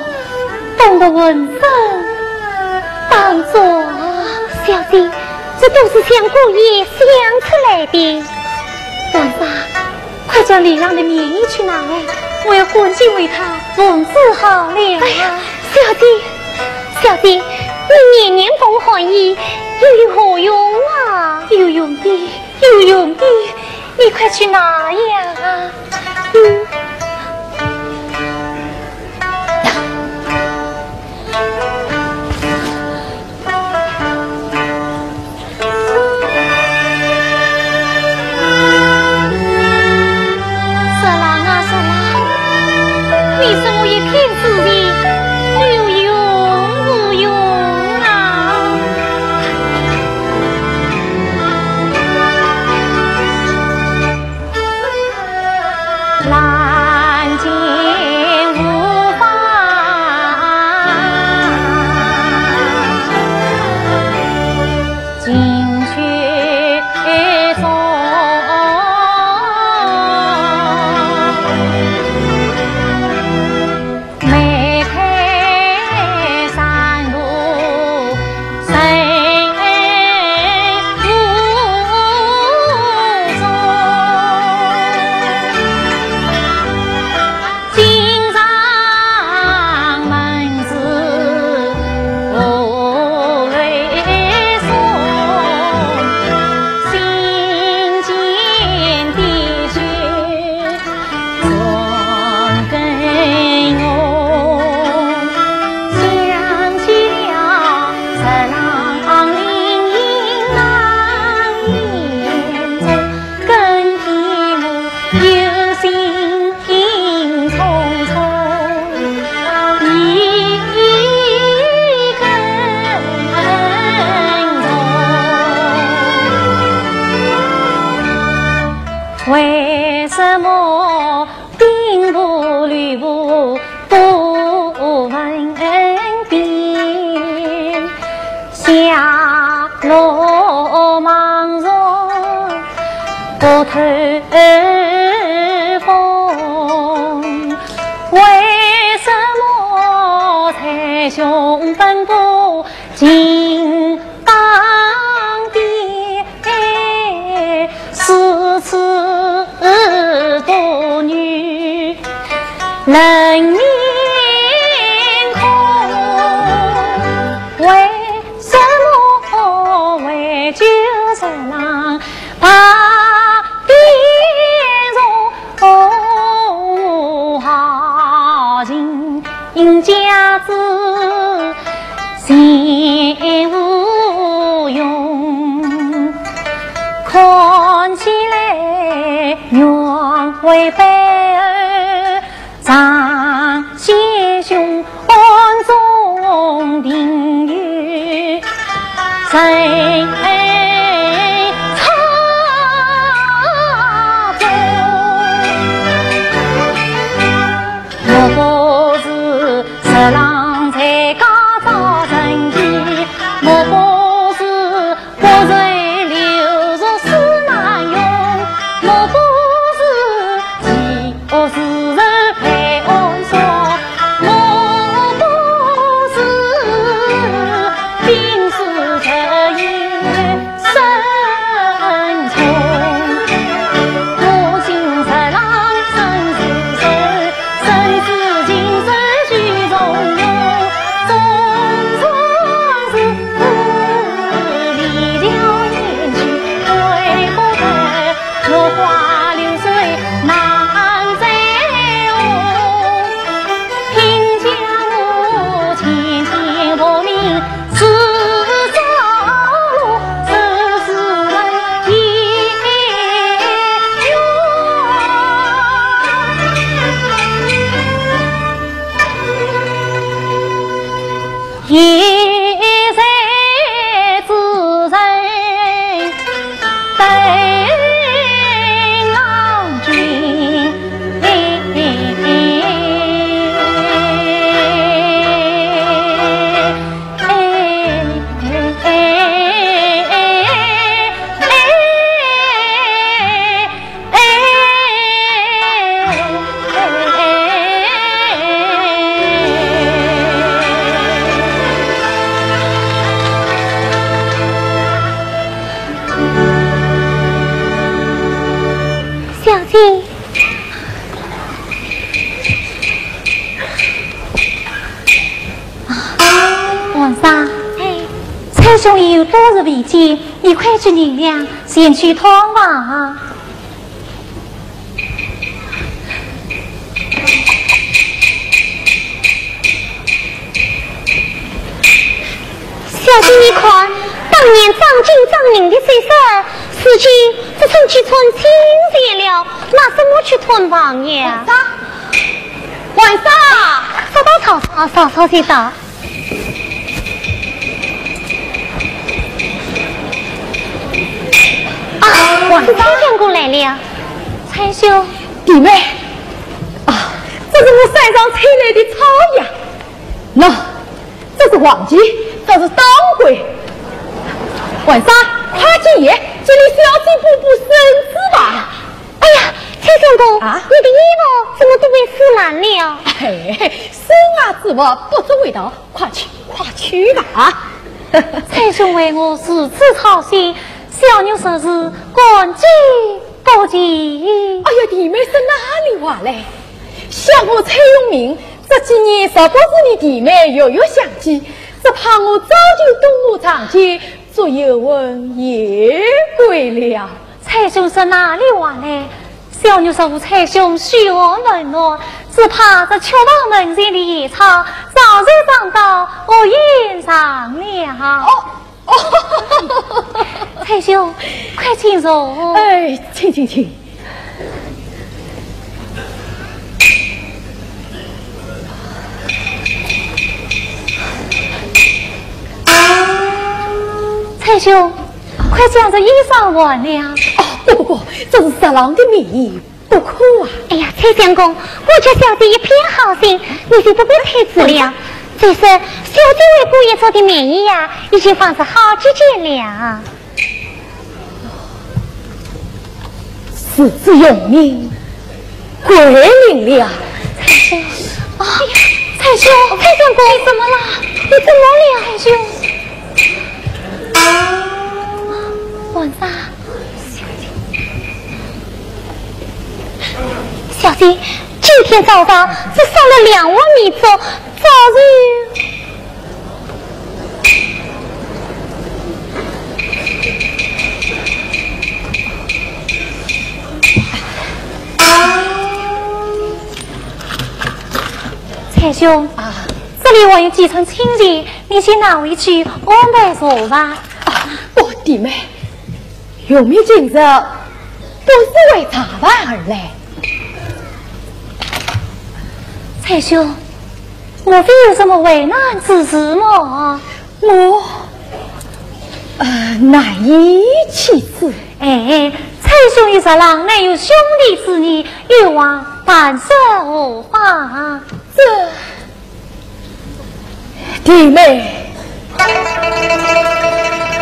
冻得浑身当作小弟，这都是像故意想出来的。皇上，快将李郎的棉衣去拿来，我要赶紧为他缝制好了。哎呀，小弟，你年年缝寒衣，又有何用啊？有用的，你快去拿呀！你是我一片之力，无用啊！难见无法进去中。为什么兵部吕布不闻兵，下落茫然不透风？为什么才雄奔不进当地，四次多女冷面孔？为什么为救人郎把边容好情家子心无用？看起来愿为辈儿长先兄安中定于谁差不？莫不是十郎才家造成义，莫不是国人流入死难用，莫不是饥饿使人配安爽，莫不是病死特因姐。皇上，蔡兄已有多日未见，你快去领粮，先去通往。小姐，你看，当年张金张宁的水手，如今只剩几村清闲了，拿什么去吞王呀？晚上，稍等曹操，稍稍先到。是蔡相公来了，蔡兄，弟妹，啊，这是我山上采来的草药。喏，这是黄金，这是当归。晚上，快进爷，这里小姐补补身子吧。哎呀，蔡相公，啊，你的衣服怎么都被撕烂了？嘿，生啊之物不足为道，快去吧。蔡兄为我如此操心。小妞说是感激不尽。哎呀，弟妹是哪里话嘞？想我蔡永明这几年若不是你弟妹又有相机，只怕我早就东吴长街做游魂也归了。蔡兄是哪里话嘞？小妞说蔡兄虚我冷落，只怕这秋望门前的野草早就长到我眼上了。蔡兄，快请坐。哎，请。蔡兄，快将这衣裳换了。不，这是色狼的名义，不可啊！哎呀，蔡相公，我家小姐一片好心，你就不必太自了。这是小姐为姑爷做的棉衣呀，已经放置好几件了。此次用命归零了。蔡兄，哎呀，蔡兄，蔡相公，你怎么了？你怎么了，蔡兄？皇上，小姐，今天早上只烧了2碗米粥，早日。蔡兄啊，这里我有几层清钱，你先拿回去安排坐吧。不，弟妹，永明今日不是为茶饭而来。蔡兄，莫非有什么为难之事吗？我难以启齿。哎，蔡兄一说郎乃有兄弟之义，有望办事无妨。这弟妹，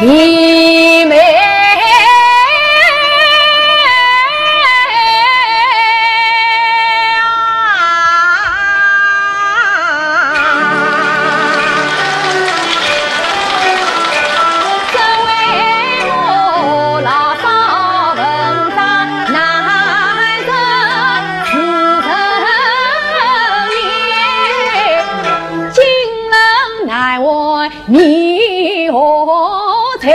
你何才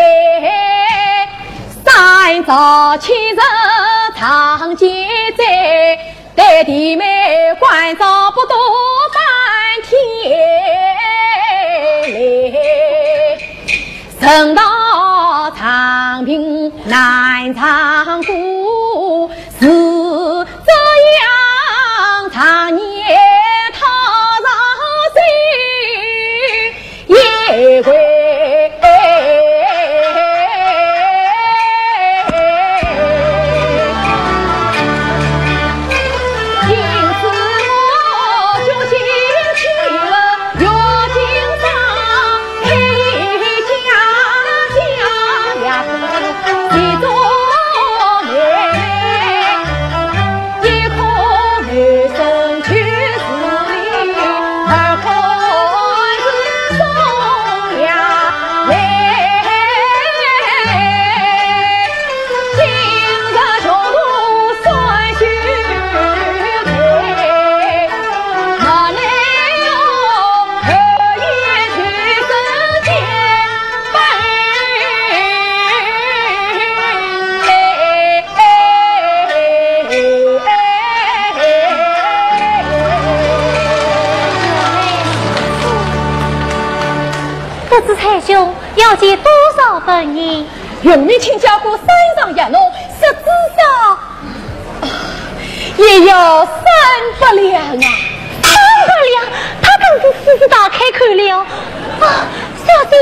三朝七日长街在，待弟妹关照不多半天来，人到长平难长过，是这样常年也归，因此我就兴起了月经上陪家呀，其中美要借多少分银？永明请教过山上一弄，实质上也要300两啊！300两，他更是狮子大开口了啊！小弟。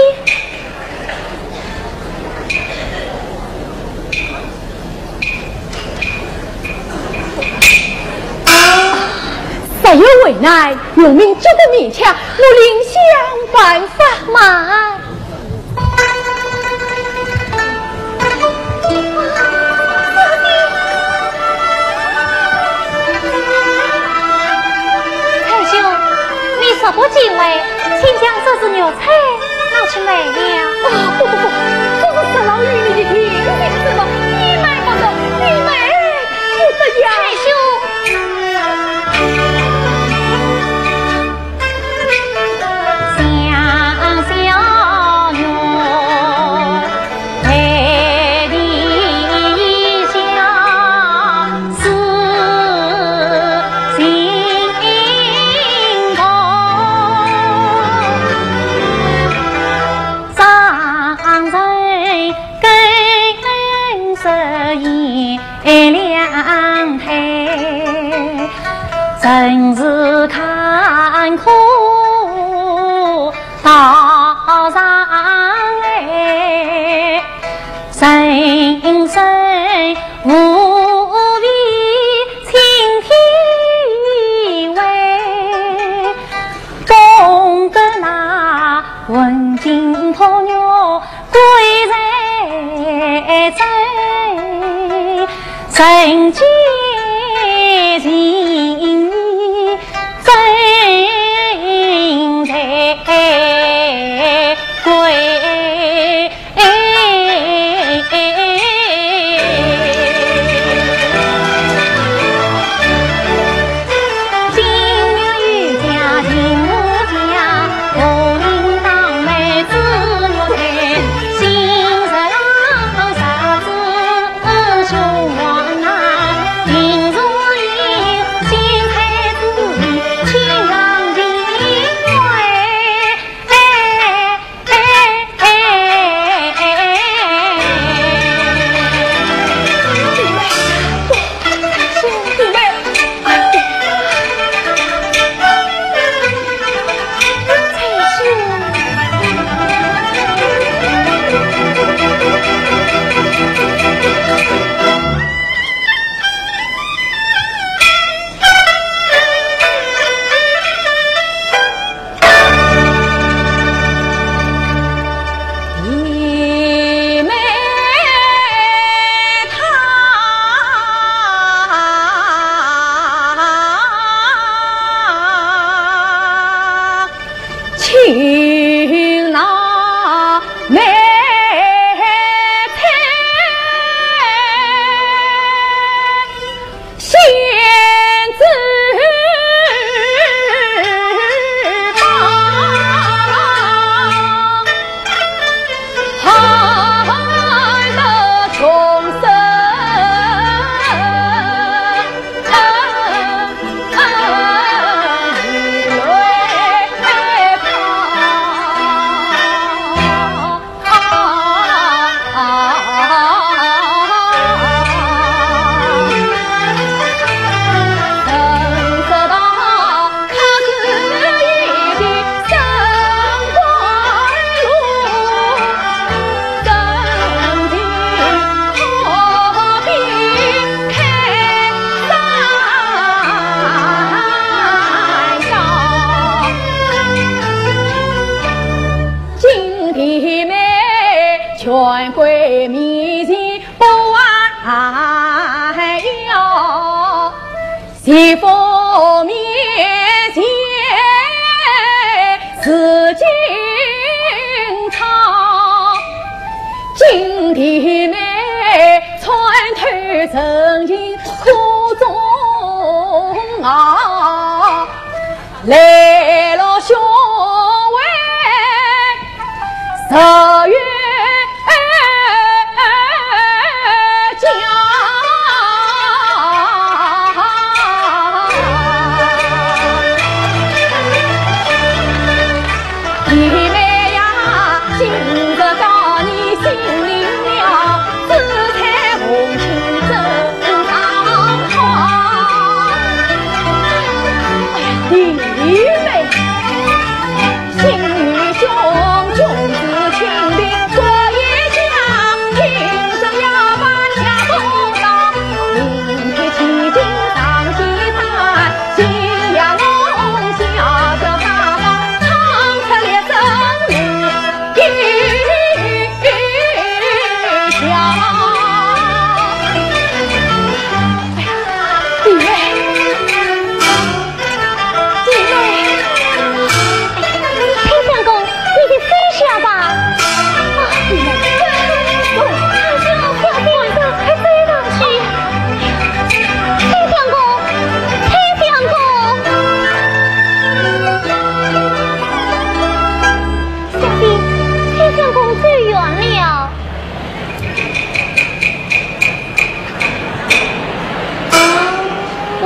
实有为难，永明这个勉强，我另想办法嘛。蔡兄，你实不敬畏，请将这只牛菜拿去卖了。不，这是十郎与你的天性之道，你买不得，你买不得呀。蔡兄。真是坎坷道上哎，人生无比青天为，懂得那问金托鸟归在人间情真在归。今日与家进我家，我应当妹子我才，心上啥子凶王啊，今如云新菜子亲让情全国面前不还要，媳妇面前是金昌，金弟妹穿透曾经苦中啊，来了兄为10月弟妹呀，今个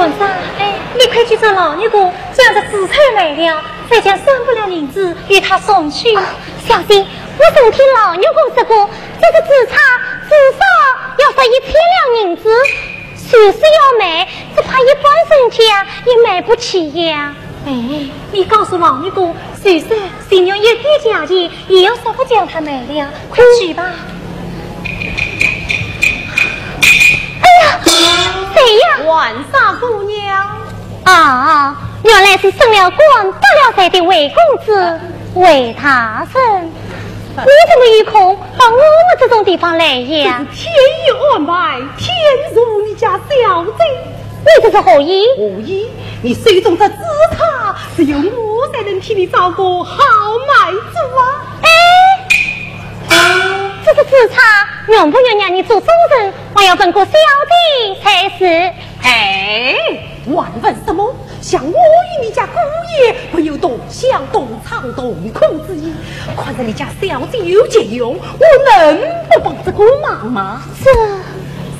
文章，你快去找老尼姑将这紫菜买了，再将剩不了银子与他送去。小姐，我曾听老尼姑说过，这个紫菜至少要值1千两银子，就是要买，只怕一般人家也买不起呀。你告诉老尼姑，虽说新娘一点价钱，也要说不将它买了，快去吧。谁呀？万煞姑娘啊，原来是升了官得了财的魏公子魏大人。你怎么有空到我们这种地方来呀？天意安排，天助你家小姐。你这是何意？何意？你手中这紫茶，只有我才能替你照顾好买主啊！这个紫茶用不用让你做主人，还要问过小姐才是。万问什么？像我与你家姑爷不有动相动唱动空之意，看在你家小姐有借用，我能不帮这个忙吗？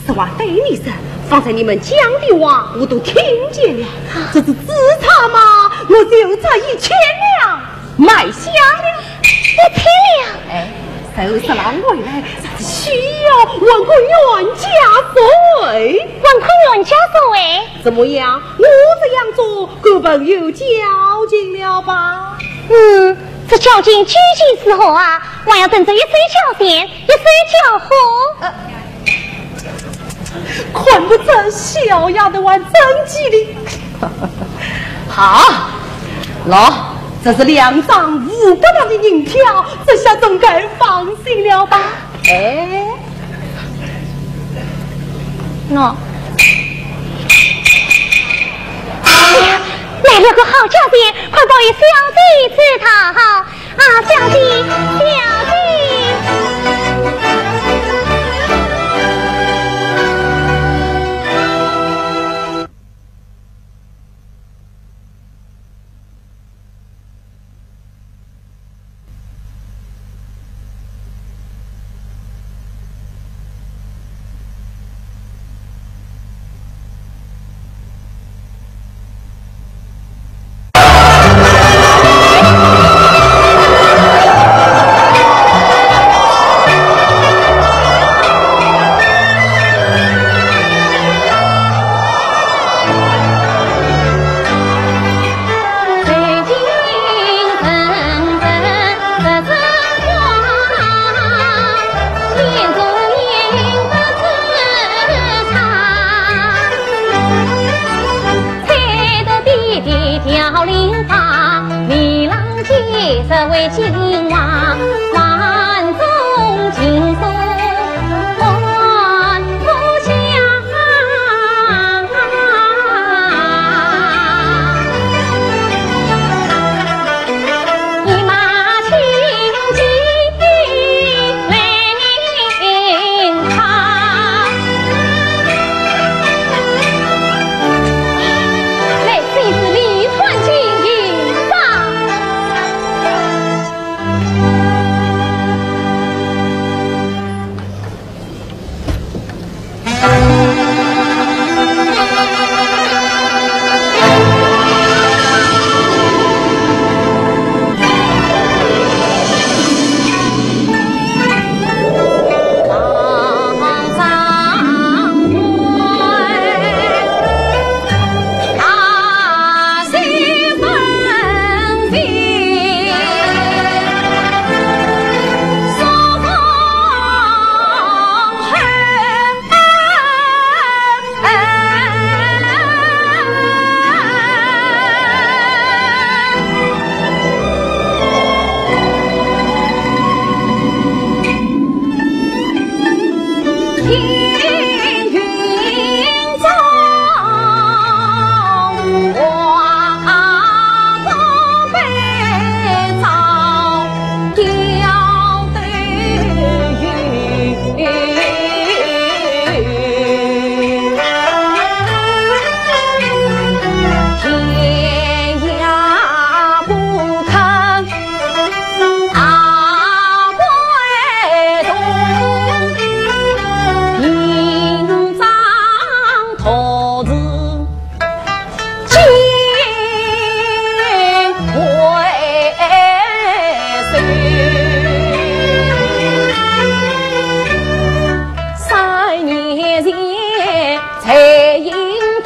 这话对你说，方才你们讲的话我都听见了。这是紫茶吗？我就差1千两买下了。1千两？收拾郎回来，这需要问个冤家所为。问个冤家所为？怎么样？我这样做，各本有交情了吧？这交情究竟是何啊？我要等着一水交钱，一水交货。看不成小丫的玩真机灵。好，喏，这是2张500两的银票，这下总该放心了吧？来了个好家姐，快报与小姐知道好啊！小姐，小姐。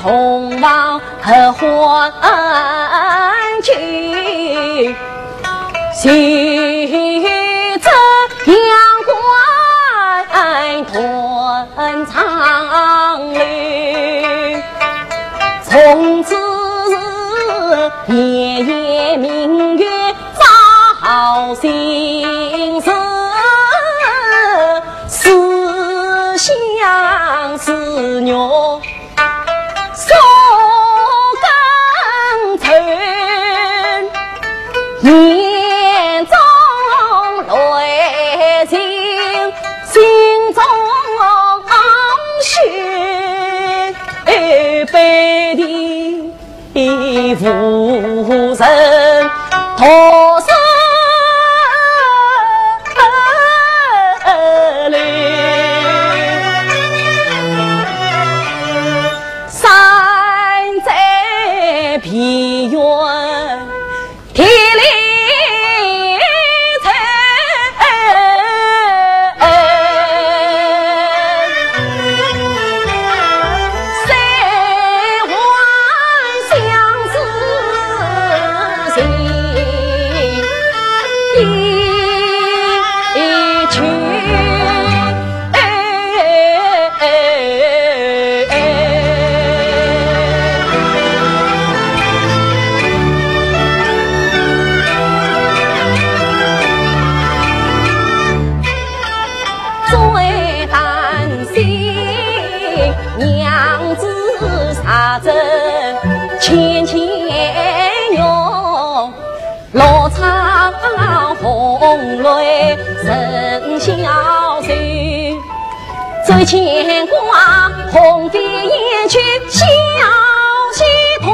同往和欢聚，喜着阳关团长侣，从此夜夜明月照心事，思乡思女手更沉，眼中泪尽心中血，悲的夫人托生泪，山在平原铁岭城，三环相思心一曲。最担心娘子杀阵千用，落场红泪人消瘦，最牵挂红飞燕去小戏团，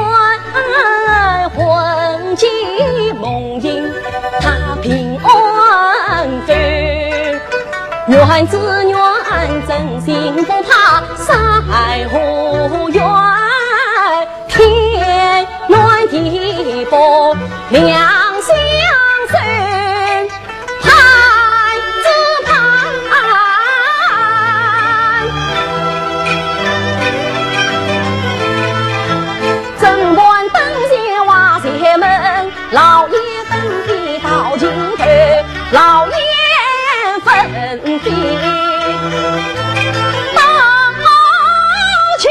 魂牵梦萦他平安飞。愿只愿真心不怕山海无缘，天暖地薄两相随，盼只盼贞观灯前瓦前门，老爷分地到尽头，老爷分地到尽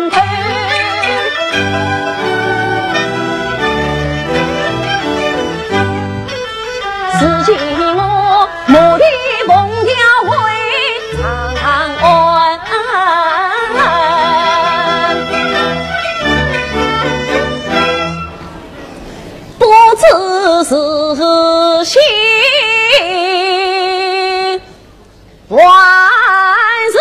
头，此情我目的梦条会长安，不知是心万事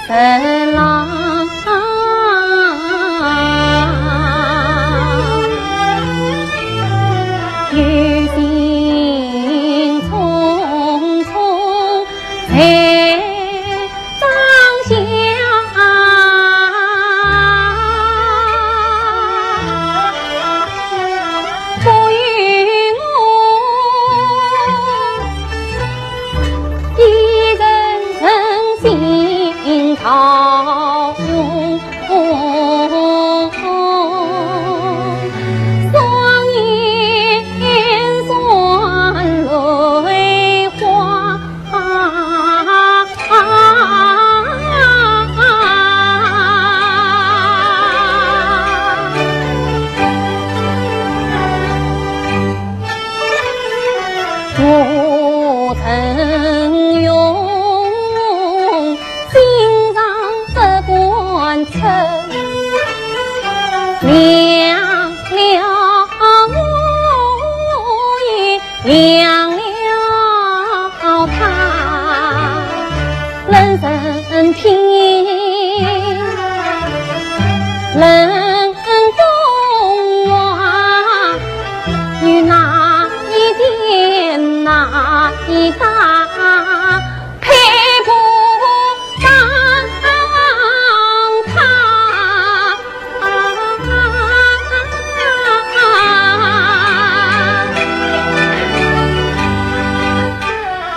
神郎雨尽匆匆才当下，不与我一人诚心讨双眼酸泪花，任凭人风望，与哪一点哪一大配不上他。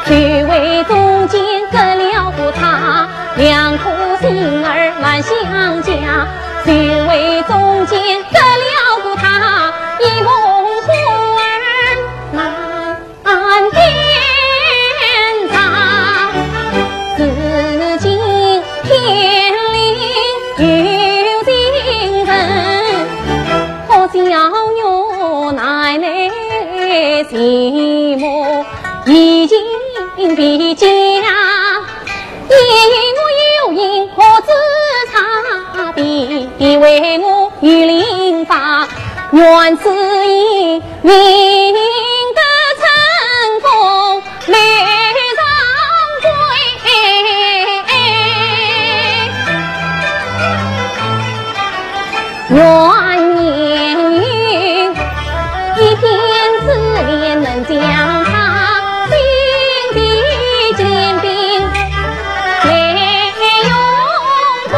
去为中间隔了不他，两颗心儿难相加。去为中间隔了不他，一梦魂儿难编杂。自今天里有情人，可叫我奶奶寂寞已经比家，因我有因何自差别为我与灵法，愿此意命得成功美上归。愿年一片自怜能将他心地坚定来用光。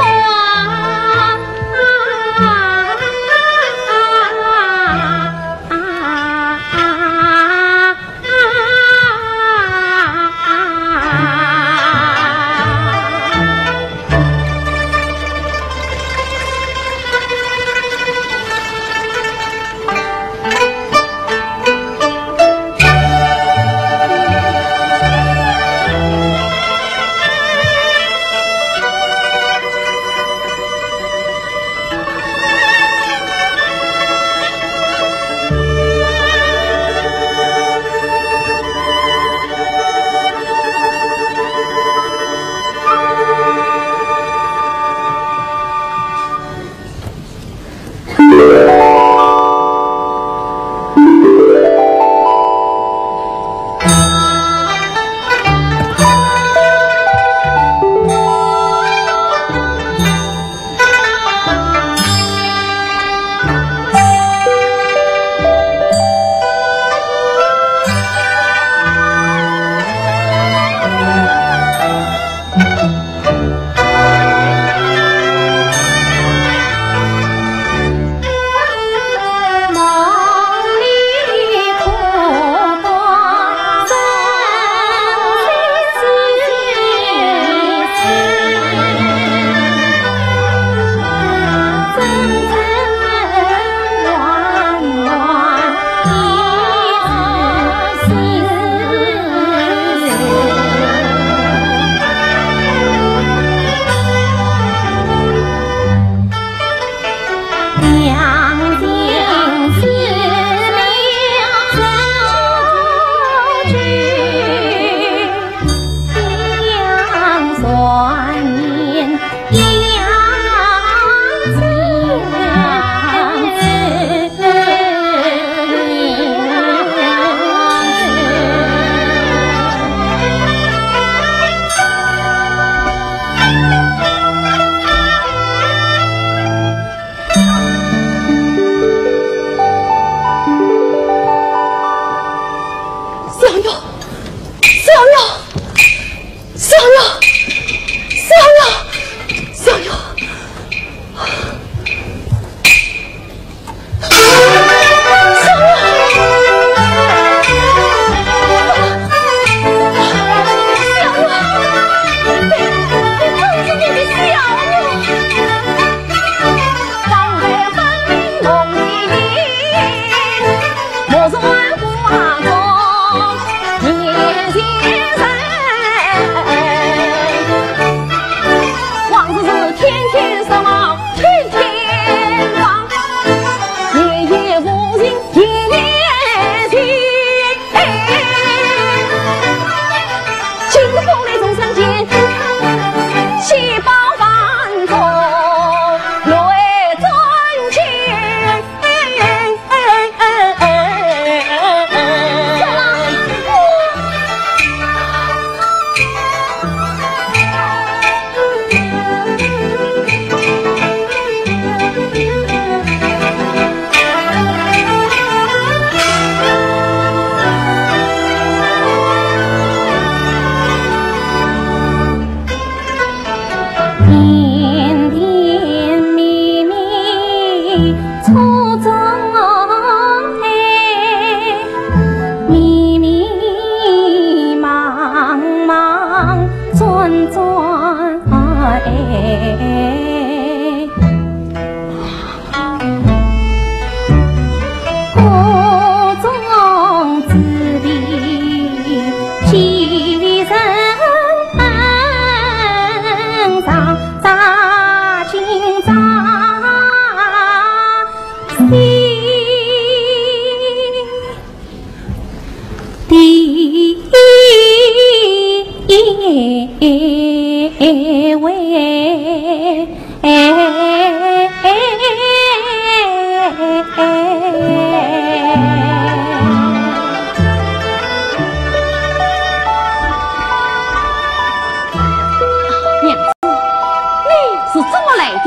转转，各种滋味其人上扎金扎心。第位娘子，你是怎么来的？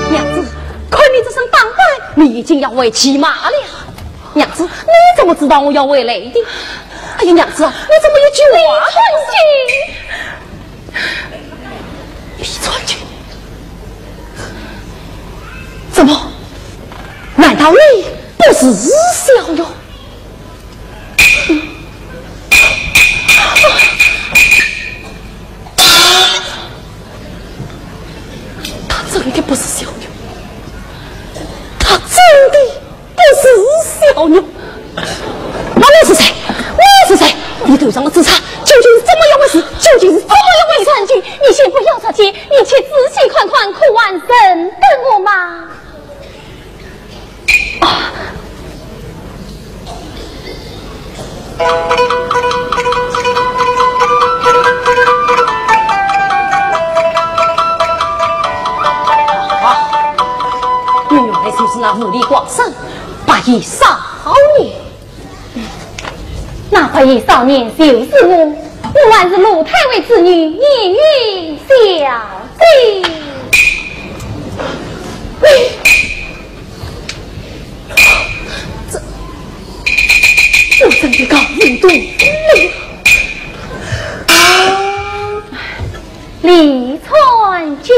娘子，看你这身打扮，你已经要为骑马了。娘子，你怎么知道我要回来的？哎呀，娘子，你怎么一句话不行？李传君，怎么？难道你不是小哟？他真的不是小妞，他真的不是小妞。那你是谁？你是谁？你头上的紫纱究竟是怎么样回事？究竟是怎么样回事？传君，你先不要着急，你且仔细看看，苦完神等我嘛。啊！原来就是那武力广盛、白衣少年。那白衣少年就是我还是陆太尉之女叶玉小姐。我真的搞不懂李传君。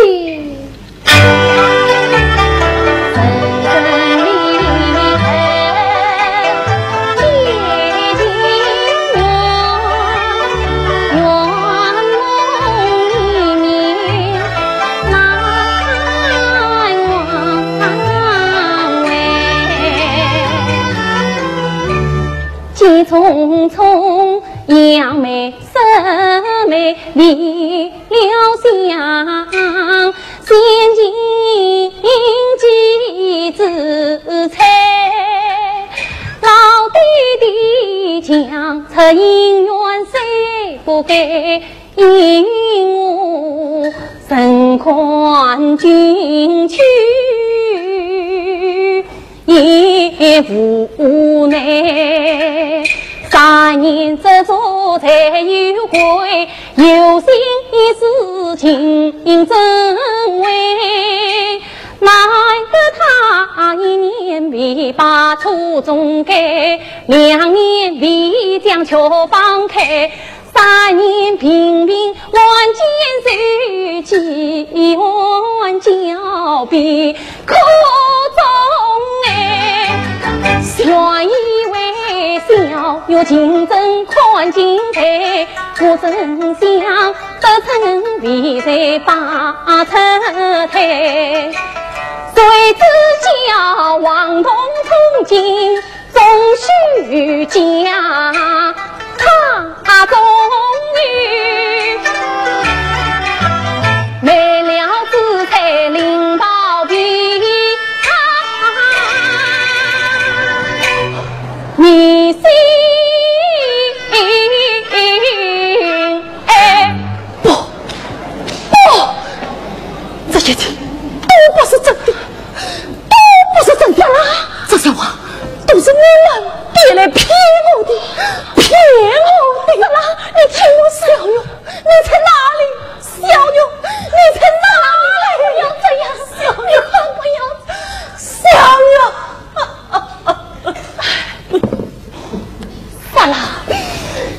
急匆匆，杨梅生梅离了乡，先进几子菜，老弟弟将出姻缘谁不给？因我身宽进去也无奈，3年之中才有归，有心一事情真为，奈得他1年未把初中改，2年未将桥放开，3年平平万间手，几万交臂苦中原以为小有竞争宽进退，我真想得成比赛把出台，谁知叫王同从今终须嫁他终于没了姿态领宝皮，你心不，这些天都不是真的，都不是真的啦！这些话都是你们别来骗我的，骗我的啦！你听我小妞，你在哪里？小妞，你在哪里？不要这样，小妞，不要，小妞。算了，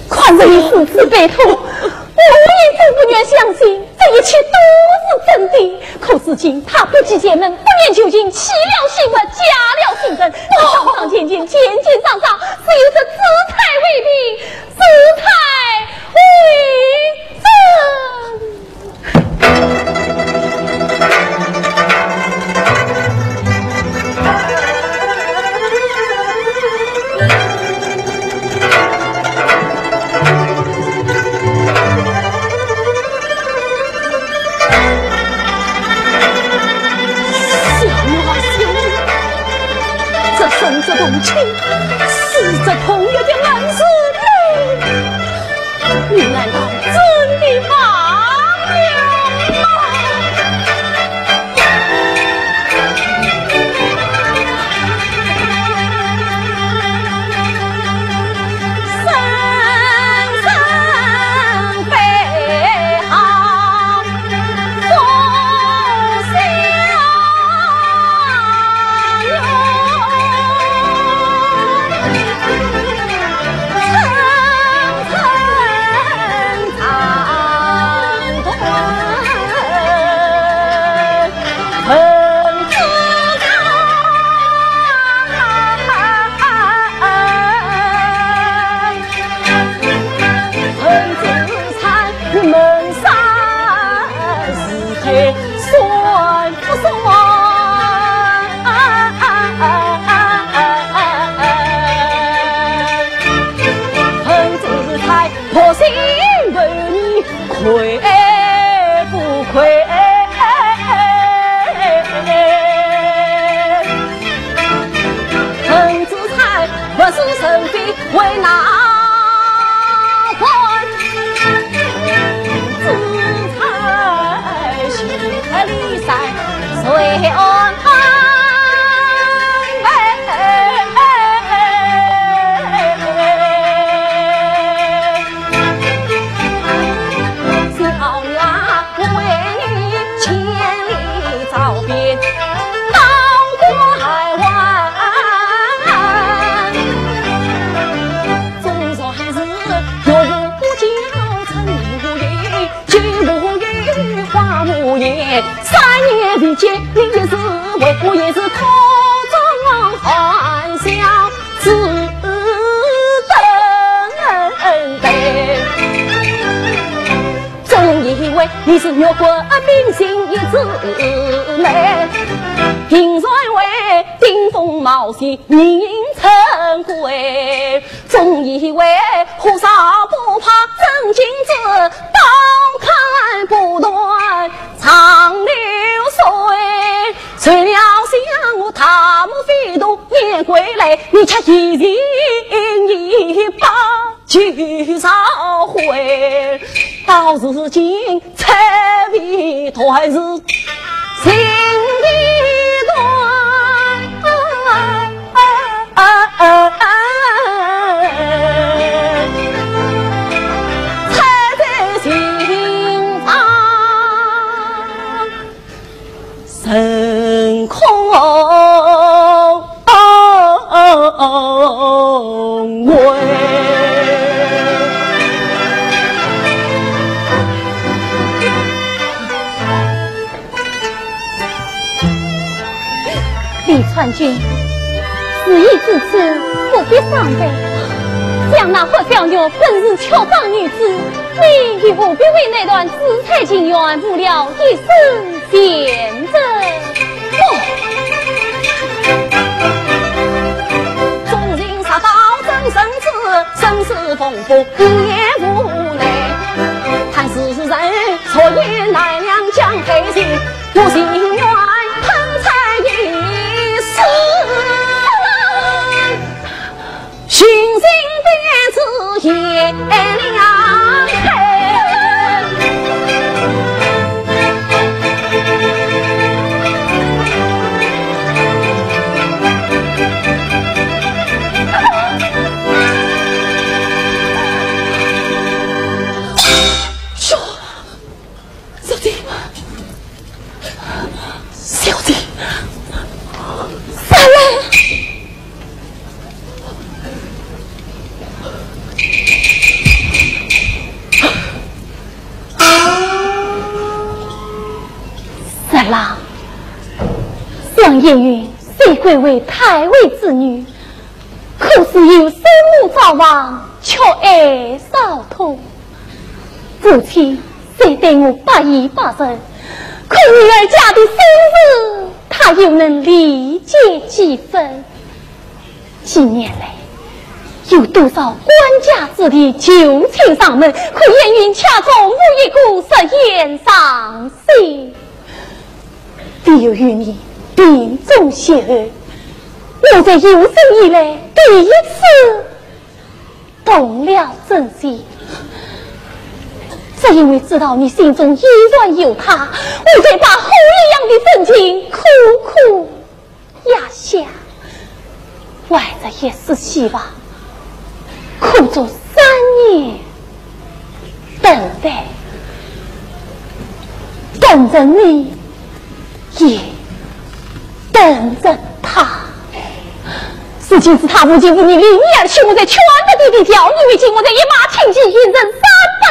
看着你父子悲痛，我也真不愿相信这一切都是真的。可是今他不计前门，不念究竟，起了新闻，假了新政，上上前前，前前上上，是有这姿态为凭，姿态为证。生着同情，死着同月的恩师泪，你难道真的忘了吗？声声悲号从小亏不亏？陈子才不是生非为哪换？子才心里在随安3年未见，你也是为我也是口中含笑自等待，总以为你是越国明星一子美，平帅为顶峰冒险名成贵，总以为胡少不怕真金子，刀砍不断长流水，谁料想我他们飞渡也归来，你却一人一把聚少回，到如今才为团是心一段。深空位，李传君，事已至此，不必伤悲。将那何小女本是俏当女子，你亦不必为那段姿态情缘负了一生险责。众人杀到真生子，生死丰富一言无奈。看世人错也乃娘将黑心，我心愿喷彩一世，寻心别子也两黑。杨延云虽贵为太尉之女，可是有生母早亡，却爱少托。父亲虽对我百依百顺，可女儿家的身世，他又能理解几分？几年来，有多少官家子弟旧情上门，可燕云恰从无一股实言上心。只有与你并重邂逅，我在有生以来第一次动了真心。只因为知道你心中依然有他，我才把猴一样的真情苦苦压下，怀着一丝希望，苦足3年，等着你，也等着他。事情是他父亲为你离你而去，我在全的地跳，你为请我在一马轻骑引人300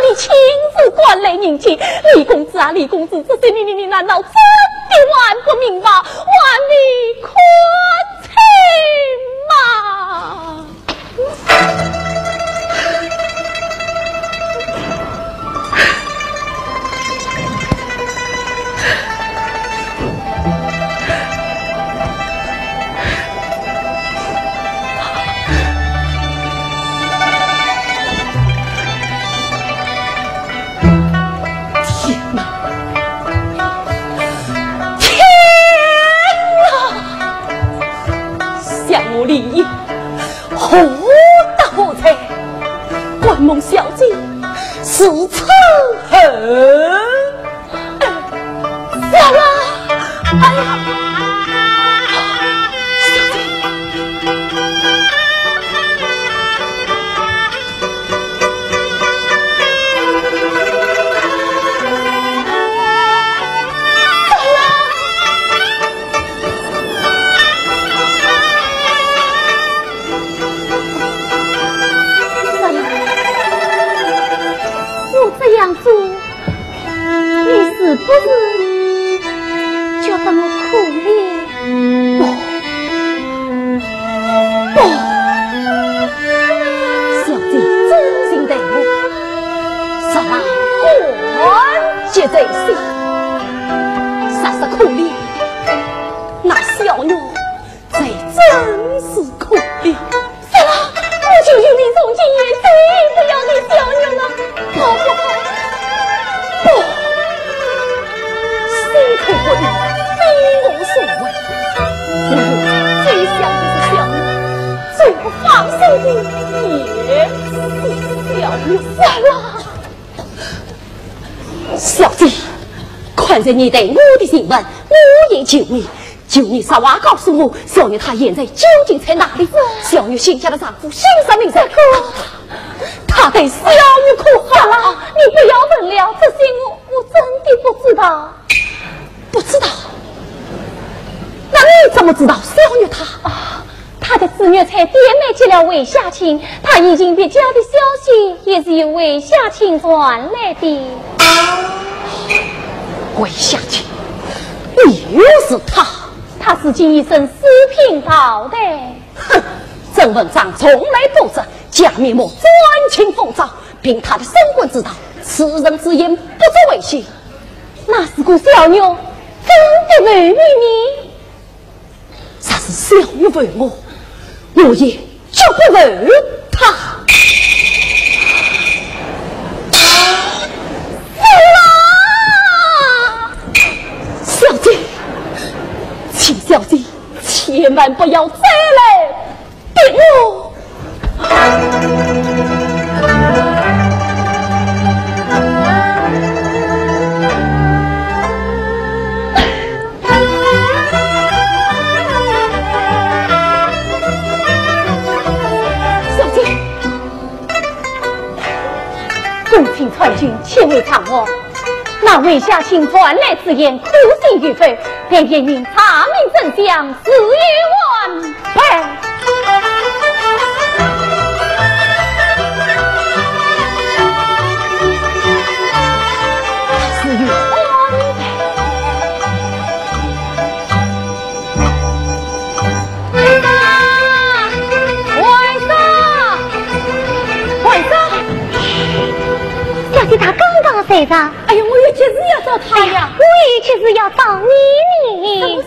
里亲自关来迎亲。李公子啊，李公子，这些你难道真的还不明白？还你可亲吗？里何大何才，关梦小姐是此恨小了，哎呀！是不是觉得我可怜？不，小姐真心待我，什么关节在心，啥是可怜？那小女才真是可怜。算了，我求求你从今夜再不要你小女了，好不好？不。可不非我所为，我最想的是小女，最不放手的也是小女。算了，小姐，看在你对我的信任，我也救你。求你撒话告诉我，小女她现在究竟在哪里？小女心下的丈夫心上明在，他对小女可好了？你不要问了，这些我真的不知道。不知道？那你怎么知道小女她的侄女才爹妹结了韦夏亲，她已经被交的消息也是由韦夏亲传来的。韦夏亲又是他？他是今一生私品道的。哼，郑文章从来不知假面目专情奉诏，凭他的身份知道此人之言不足为信。那是个小妞真的为你，啥是小女为我，我也绝不为他。小姐，请小姐千万不要再来逼我。公卿传军，切勿藏我。那韦夏卿传来之言，苦心欲废，便言明查明真相，事与完备。事与完备。队长，哎呀，我有急事要找他呀！我也急事要找你。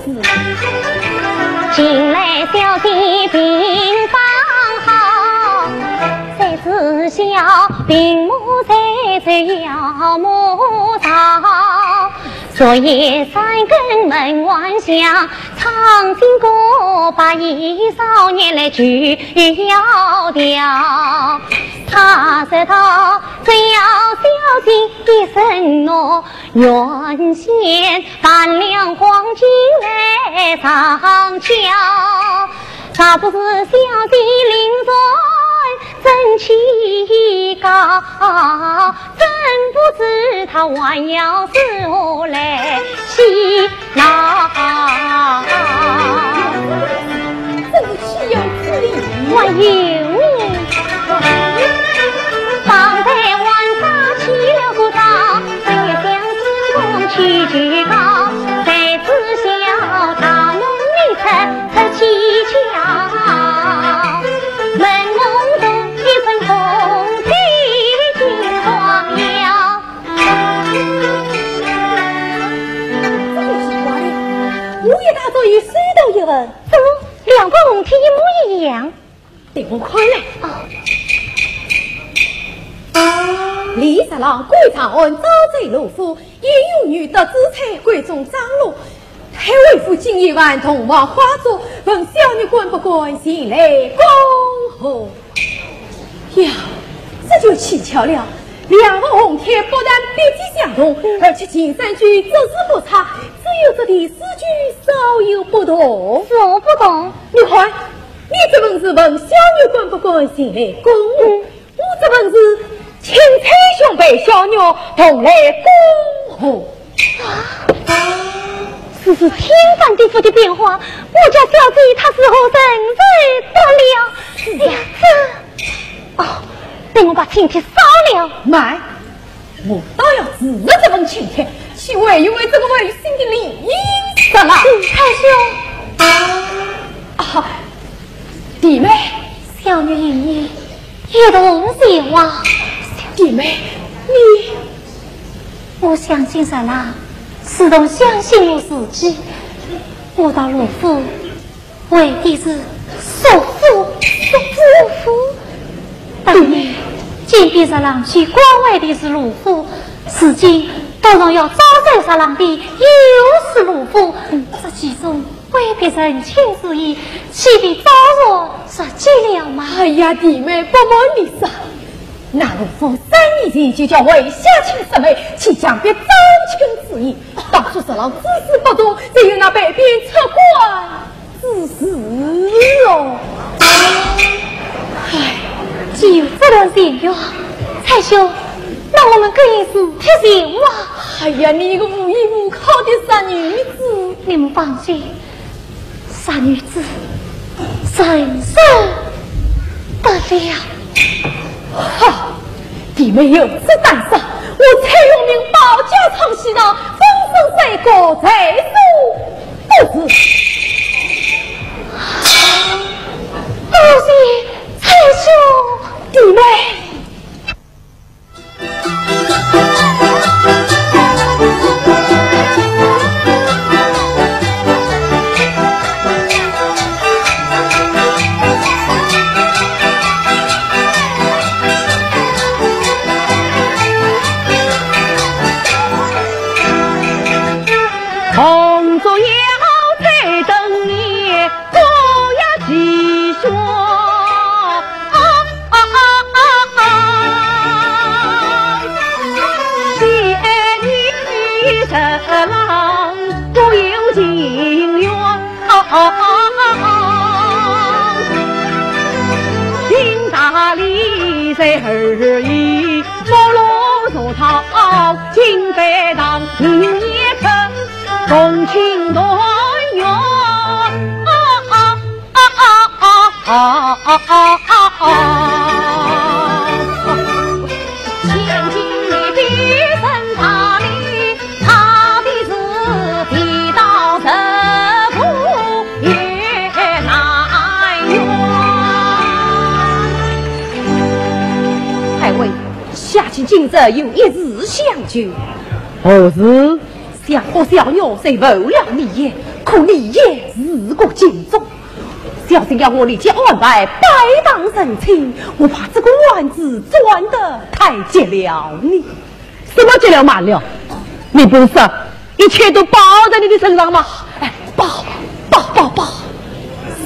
近来小弟病房好，谁知晓病母在要母早。昨夜三更门外响，唱金歌把一少年来举要掉。他说道：“只要小姐一声诺，原先半两黄金来上交。他不是小姐临终真气高，真不知他还要是我来洗脑。真是岂有此理！我有你。方才晚上起了个早，月相思梦去举高，才知晓大梦里出蹊跷，门梦中一份红皮金黄了。这就奇怪了，我也大早有水头一问，怎么两个红皮一模一样？等我快来啊！李十郎归长安，招贼罗夫，也有女得资财贵中张罗。太尉府今夜晚同往花座，问小女管不管前来恭候。呀，这就蹊跷了。两个红帖不但笔迹相同，而且前三句字字不差，只有这第四句稍有不同。我不懂。你看，你这本是问小女管不管前来恭候，我这本是钦差兄陪小女同来恭候。这是天翻地覆的变化，我家小姐她是何人得了？哎呀，这等我把请帖烧了。慢，我倒要指着这份请帖，去为一为这个违心的李英什了。太兄啊，弟妹，小女因你一同前往。弟妹，我相信什么？自动相信我自己。我到陆府为的是束缚。当年金边杀狼去关外的是陆府，如今当然要招走杀狼的又是陆府，这其中未必人情之意，岂比招我说计了吗？哎呀，弟妹，不瞒你说，那陆府3年前就叫为下卿师妹，请强别招亲之意，当初十郎知识不多，只有那北边撤官之事哦。唉，既有这段情缘，蔡兄，那我们更一次贴心哇！哎呀，你一个无依无靠的傻女子，你们放心，傻女子人生得了。哈，弟妹有此胆识，我蔡永明保家昌西道，风生水果才数不止。多谢蔡兄，弟妹。红烛摇彩灯夜，歌呀几说。见你十郎不有情缘，金大理在而已，莫罗所讨金白当明夜客，共情团圆。千金里必生他里，他的是地道十步越难圆。太尉，小下亲今日有一日相聚，何事？小哥小女虽谋了你也，可你也事过境重。小心要我立即安排摆荡人情，我怕这个丸子转得太急了你。什么急了慢了？你不是一切都包在你的身上吗？哎，包，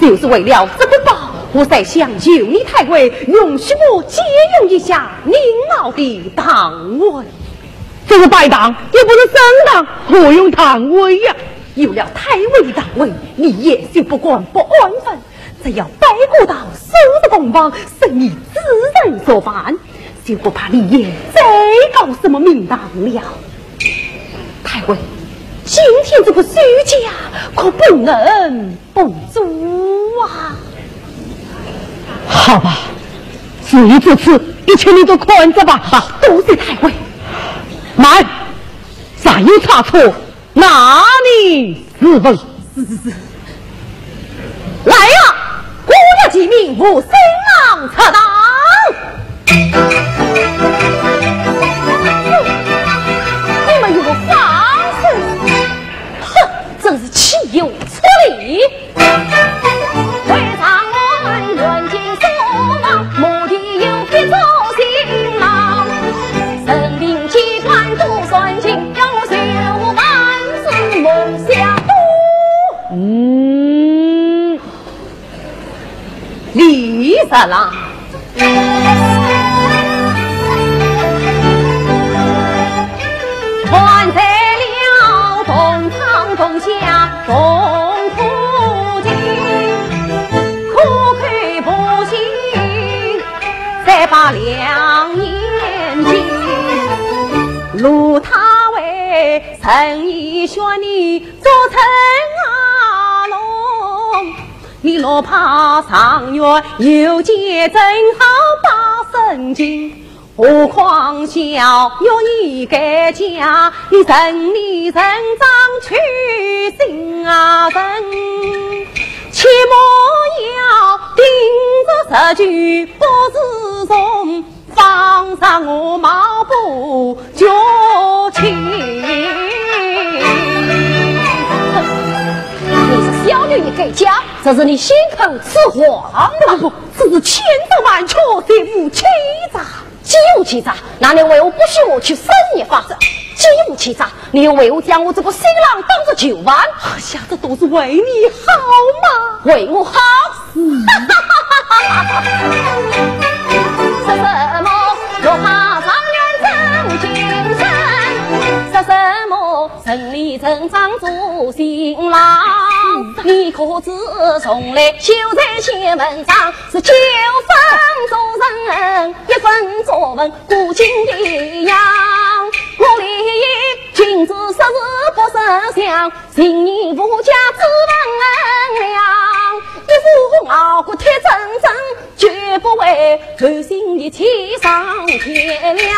就是为了这个包，我才想求你太尉允许我借用一下您老的堂位。这是摆荡，又不是升堂，何用堂位呀？有了太尉的堂位，你也就不管不安分，只要摆过到收拾公房，生意自然做办，就不怕你也再搞什么名堂了。太尉，今天这个虚假可不能不做啊！好吧，至于这次，一切你都看着吧。好，多谢太尉。慢，再有差错，那你自问。是。来呀，我要记名，我新郎侧当。你们有个方式，哼，真是岂有此理！会上我远近所望，目的有别做新郎，神灵机关都算尽，优秀万事梦想多。李三郎，还在了东堂东下东苦尽，苦愧不行，再把两眼睛，如他为陈义选你做成阿龙，你若怕上月有节正好把神经，何况小有一个家，你人力人长去心啊人，切莫要盯着这句不自从，放上我毛不绝情。小女一个家，这是你心口吃黄的不？这是千头万确的无欺诈，既无欺诈，那你为我不许我去生一发？既无欺诈，你又为我将我这个新郎当作酒碗？哎呀，这都是为你好吗？为我好？说什么？若怕上元真精神，说什么？顺理成章做新郎。你可知从来修在前门上，是9分做人，1分作文，古今的样。我立意君子实事不设想，行义不假自问恩良。一副傲骨铁铮铮，绝不为偷心的欺上天良。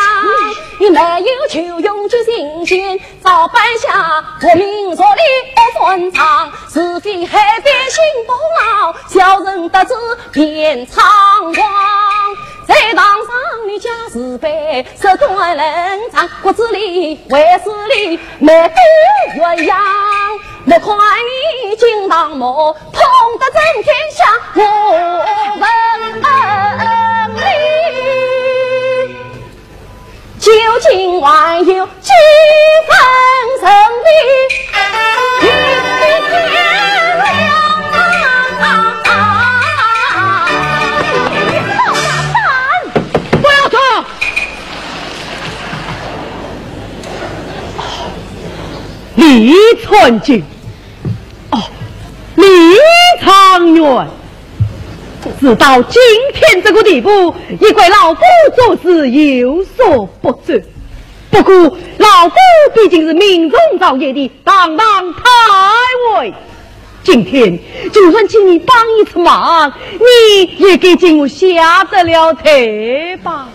你没有求用之心间，早办下我明说理不顺畅，是非害百姓不老，小人得志便猖狂。在当上你家是辈，手段冷长，骨子里为势力，没得鸳鸯。莫看你金堂木，通得震天下，我问你，究竟还有几分胜利？与天亮不要走！李传经，李长远，直到今天这个地步，也怪老夫做事有所不准。不过老夫毕竟是民众造业的堂堂太尉，今天就算请你帮一次忙，你也给进我下得了台吧。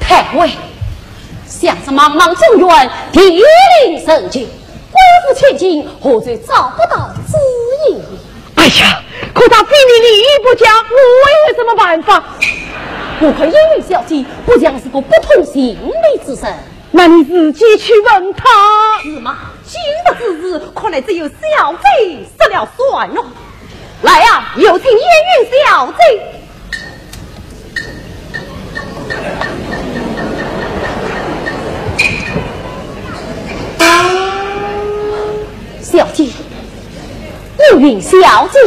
太尉，想是茫茫中原，地灵神经，恢复千金，何罪找不到指引？哎呀，可他非你利益不佳，我有什么办法？我可因为小姐不将是个不通情理之身。那你自己去问他。是吗？今的之日，看来只有小姐说了算了。来呀，有请燕云小姐。小姐，燕云小姐，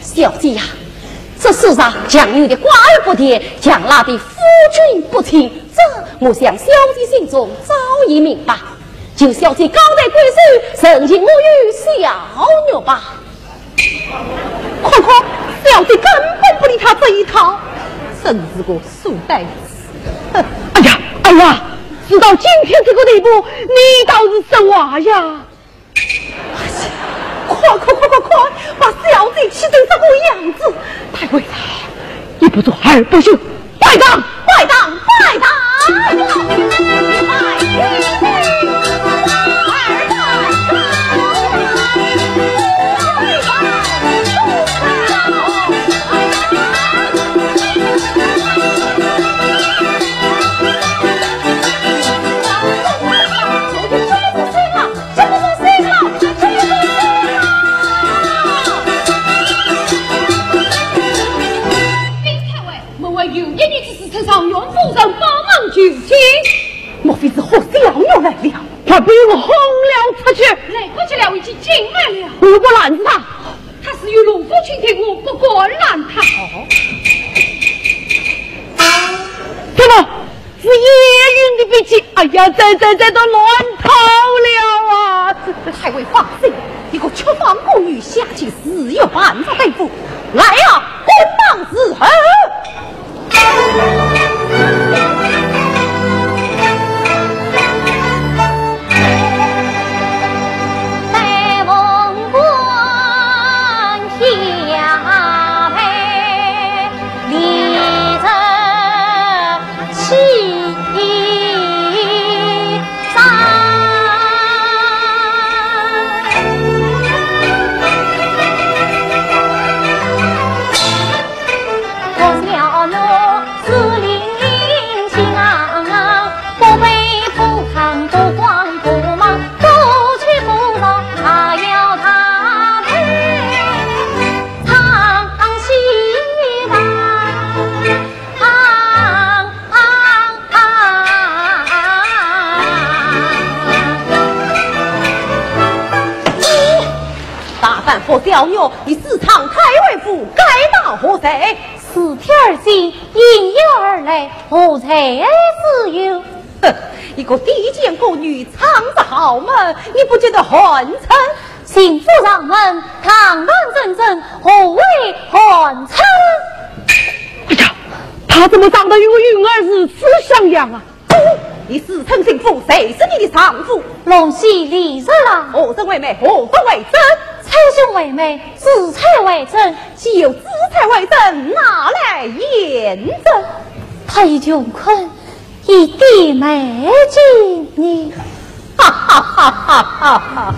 小姐呀，这世上将有的寡而不迭，将来的夫君不亲，这我想小姐心中早已明白。就小姐高抬贵手，曾经我与小女吧。看看，小姐根本不理他这一套，真是个书呆子。哎呀，直到今天这个地步，你倒是生娃呀！快，把小姐气成这个样子！太贵了，一不做二不休，拜当！莫非是何小女来了？他被我轰了出去！来过去了，已经进来了。我不拦着他，他是有龙夫群体，我不管拦他。什么？是叶云的笔记？哎呀，这都乱套了啊！太尉放心，一个缺房宫女下去自有办法对付。来呀，滚棒子！何小女，你自尝太尉府该当何罪？四天而行，因忧而来，何才自由？哼，一个低贱妇女藏着豪门，你不觉得寒碜？幸福上门，堂堂正正，何为寒碜？哎呀，他怎么长得与我云儿是死相样啊？你自称幸福，谁是你的丈夫？龙喜李三郎，何生为媒，何方为真？猜兄为媒，子猜为真。既有子猜为真，拿来验证。太穷困，以弟妹敬你。哈哈哈哈哈哈！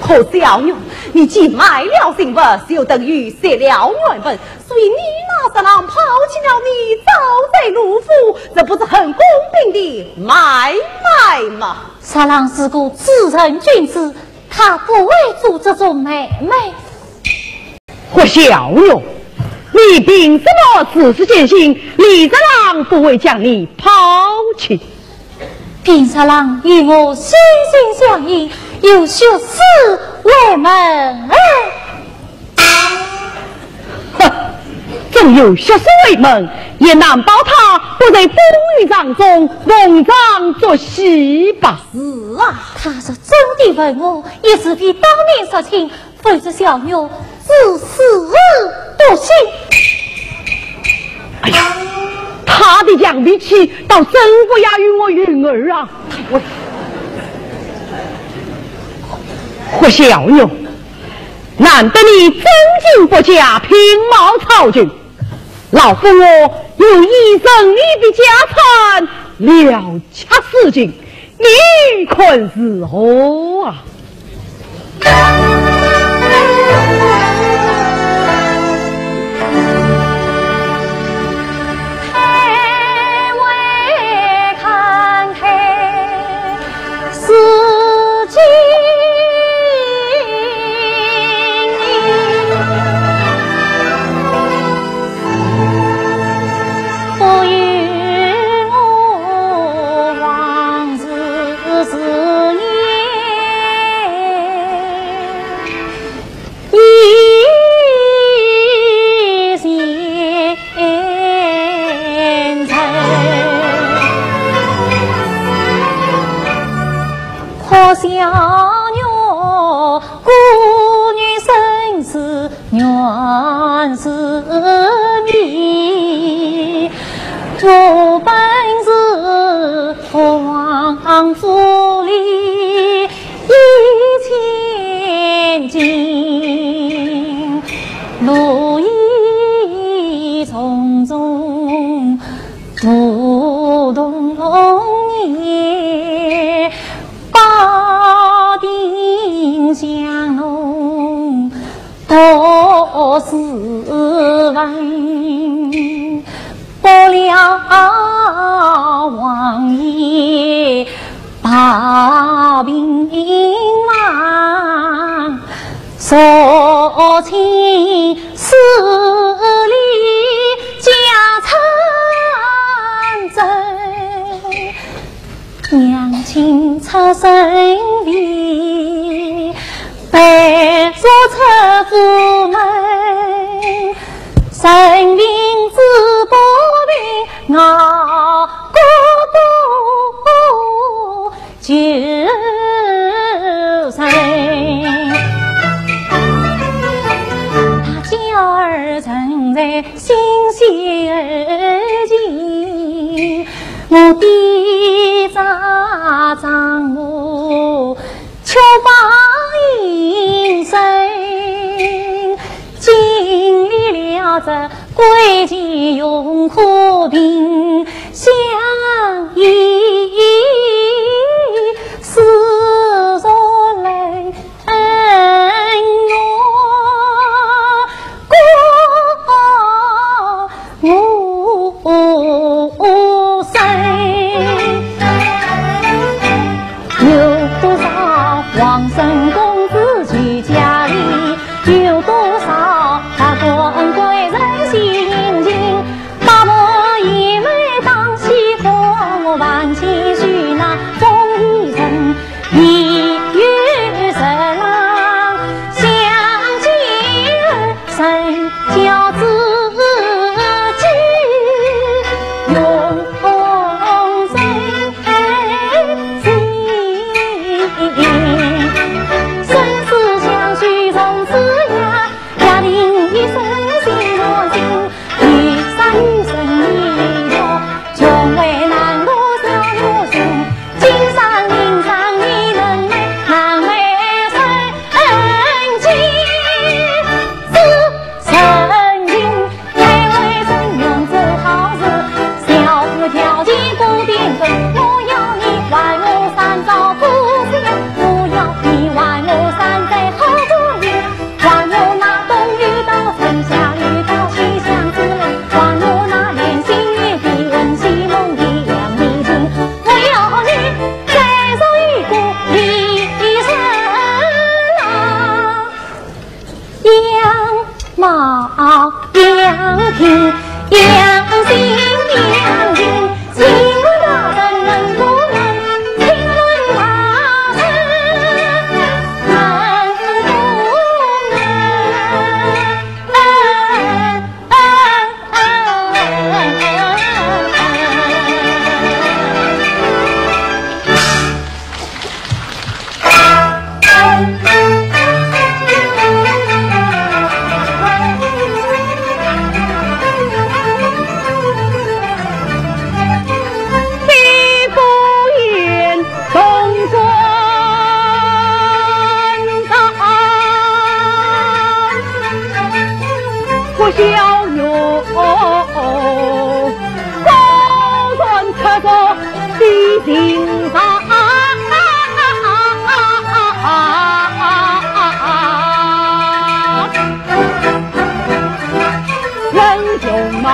何小女，你既卖了性物，就等于泄了原本，所以你那三郎抛弃了你，遭贼入府，这不是很公平的买卖吗？三郎是个自称君子，他不会做这种买卖。何小女，你凭什么自私见信？李三郎不会将你抛弃。平三郎与我心心相印，有学士为门儿。哼，纵有学士为门，也难保他不在风雨当中蒙藏作戏吧？是啊，他是真的问我，也是比当面说清，否则小女自死不信。哎呀，他的讲力气倒真不亚于我云儿啊！何小女，难得你真经不假，平毛朝廷，老夫我有一生一笔家产了掐四斤，你看是何啊？命，我本是王府里一千金，如意丛中不动也，宝鼎香浓多斯文，不了王爷把兵忙，所请司礼加参奏，娘亲出身礼，被说出府门，生命之不平，我孤独救生。他娇儿曾在心系而今，我的丈母求报应生，经历了这归期永苦病相依，思若泪我过无声，有多少皇孙公子去家里，有多少大官贵人心情，把我以为当媳妇，我万千许那风一程，一月十郎相见生教自己永生心，生死相许从此呀，家庭一生心若心，一生生一条，穷为难路小路行，经商名商你能美，难为生情，是生情，太为生用做好事，小夫条件不变更，我要你还我三招不行，我要你还我三载好主意，还我那冬遇到春夏遇到西厢之人，还我那连心月的温馨梦的两米情，我要你再受一股离生啊，养马养庭养心养情，请问大人能不能请问大人能地不言东关道，不逍遥，高官出着地形上。人容貌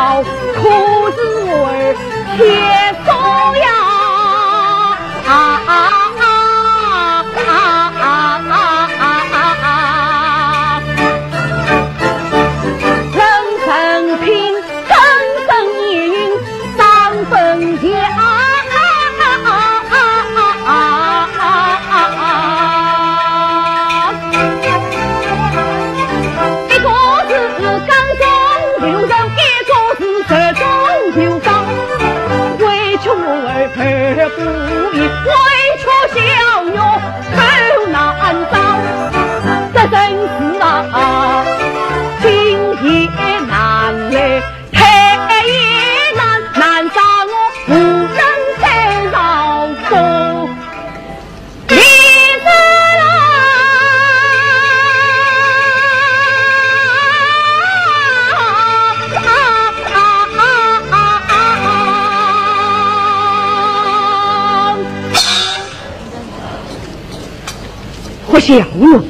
可知为铁手呀，人生平，人生赢，三分家。一个是干中流人，一个是折中流伤，委屈我儿不义，委屈小女头难当，这真是啊，今夜难来。来，太也难杀我，无人再饶过。李子我想我，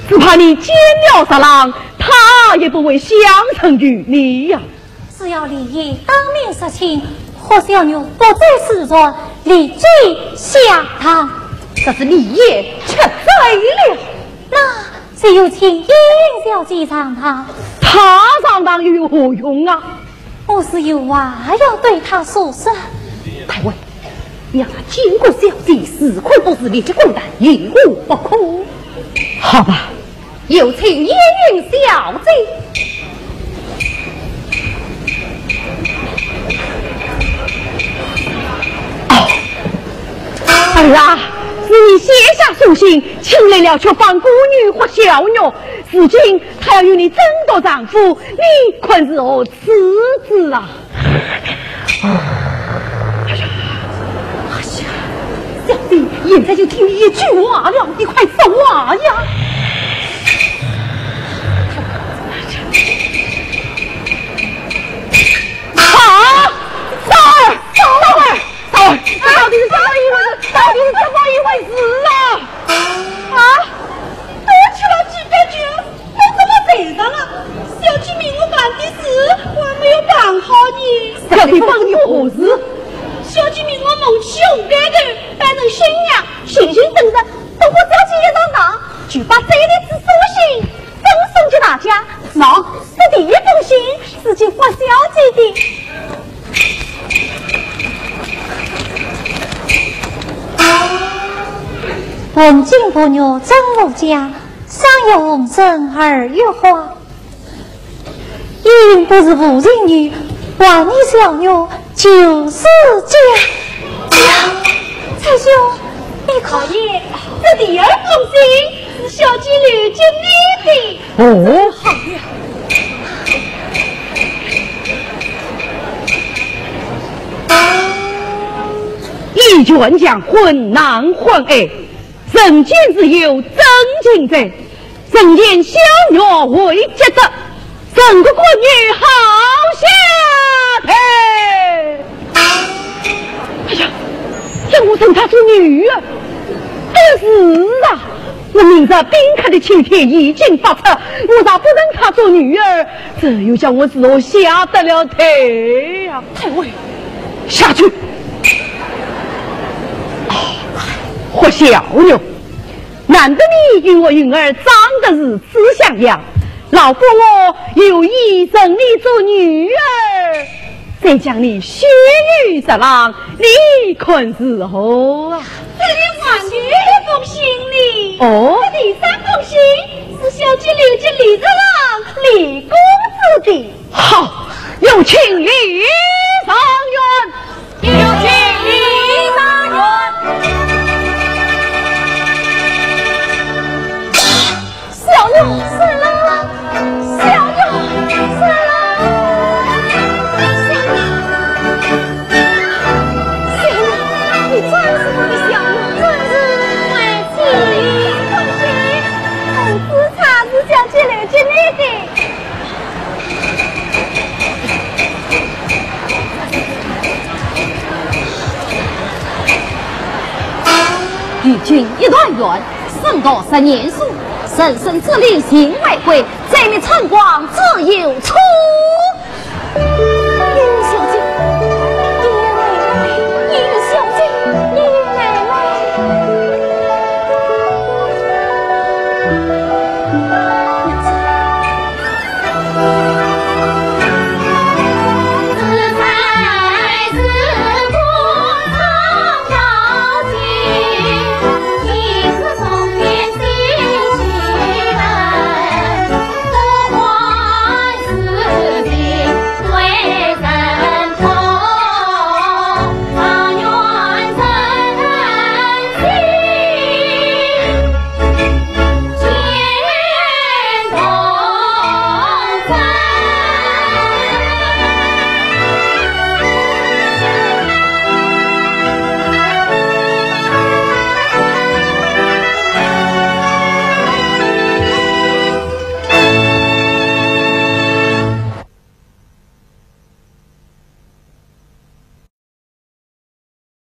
只怕你奸了杀狼，他也不会相承于你呀。只要李爷当面说清，或小女不再示弱，立即下堂。这是李爷吃罪了。那只有请燕小姐上堂。他上堂有何用啊？我是有话要对他说说。太尉，让他经过小姐死困不是立即滚蛋，也无不可。好吧，有请燕云小姐。儿啊，是你写下书信，请来了却放孤女或小女，如今他要与你争夺丈夫，你困是何辞之啊？哎呀，小弟现在就听你一句话了，你快说话呀！到底是怎么一回事？到底是怎么一回事啊？多吃了几杯酒，我怎么醉上了？小姐命我办的事，我还没有办好呢。小姐帮你何事？小姐命我蒙起红盖头，扮成新娘，心心等着，等我小姐一到那，就把这里之书信赠送给大家。那是第一封信，是给霍小姐的。文静婆娘真无家，上有红绳二月花。因不是无人女，万年小女就是家。蔡兄，你可以，这第二封信是小姐留给你的。哦，好呀。一卷将混男混爱，人间只有真情者。人言小女为杰德，整个国女好下台。哎呀，让我称她做女儿。是啊，我明着宾客的请帖已经发出，我咋不认她做女儿？这又叫我自我下得了台呀！太尉，下去。或小女，难得你与我云儿长得如此像样，老夫我有意认你做女儿，再将你许于这郎，你看如何啊？这里还有一封信里。哦，这第三封信是小姐留给李子郎、李公子的。好，有请李上元，有请李上元。小女死了，小女死了，小女，你真是我的小女，真是为妻离婚信，红紫茶是小姐留给你的。与君一段缘，胜过10年数。生生之力行为贵，在你晨光自有出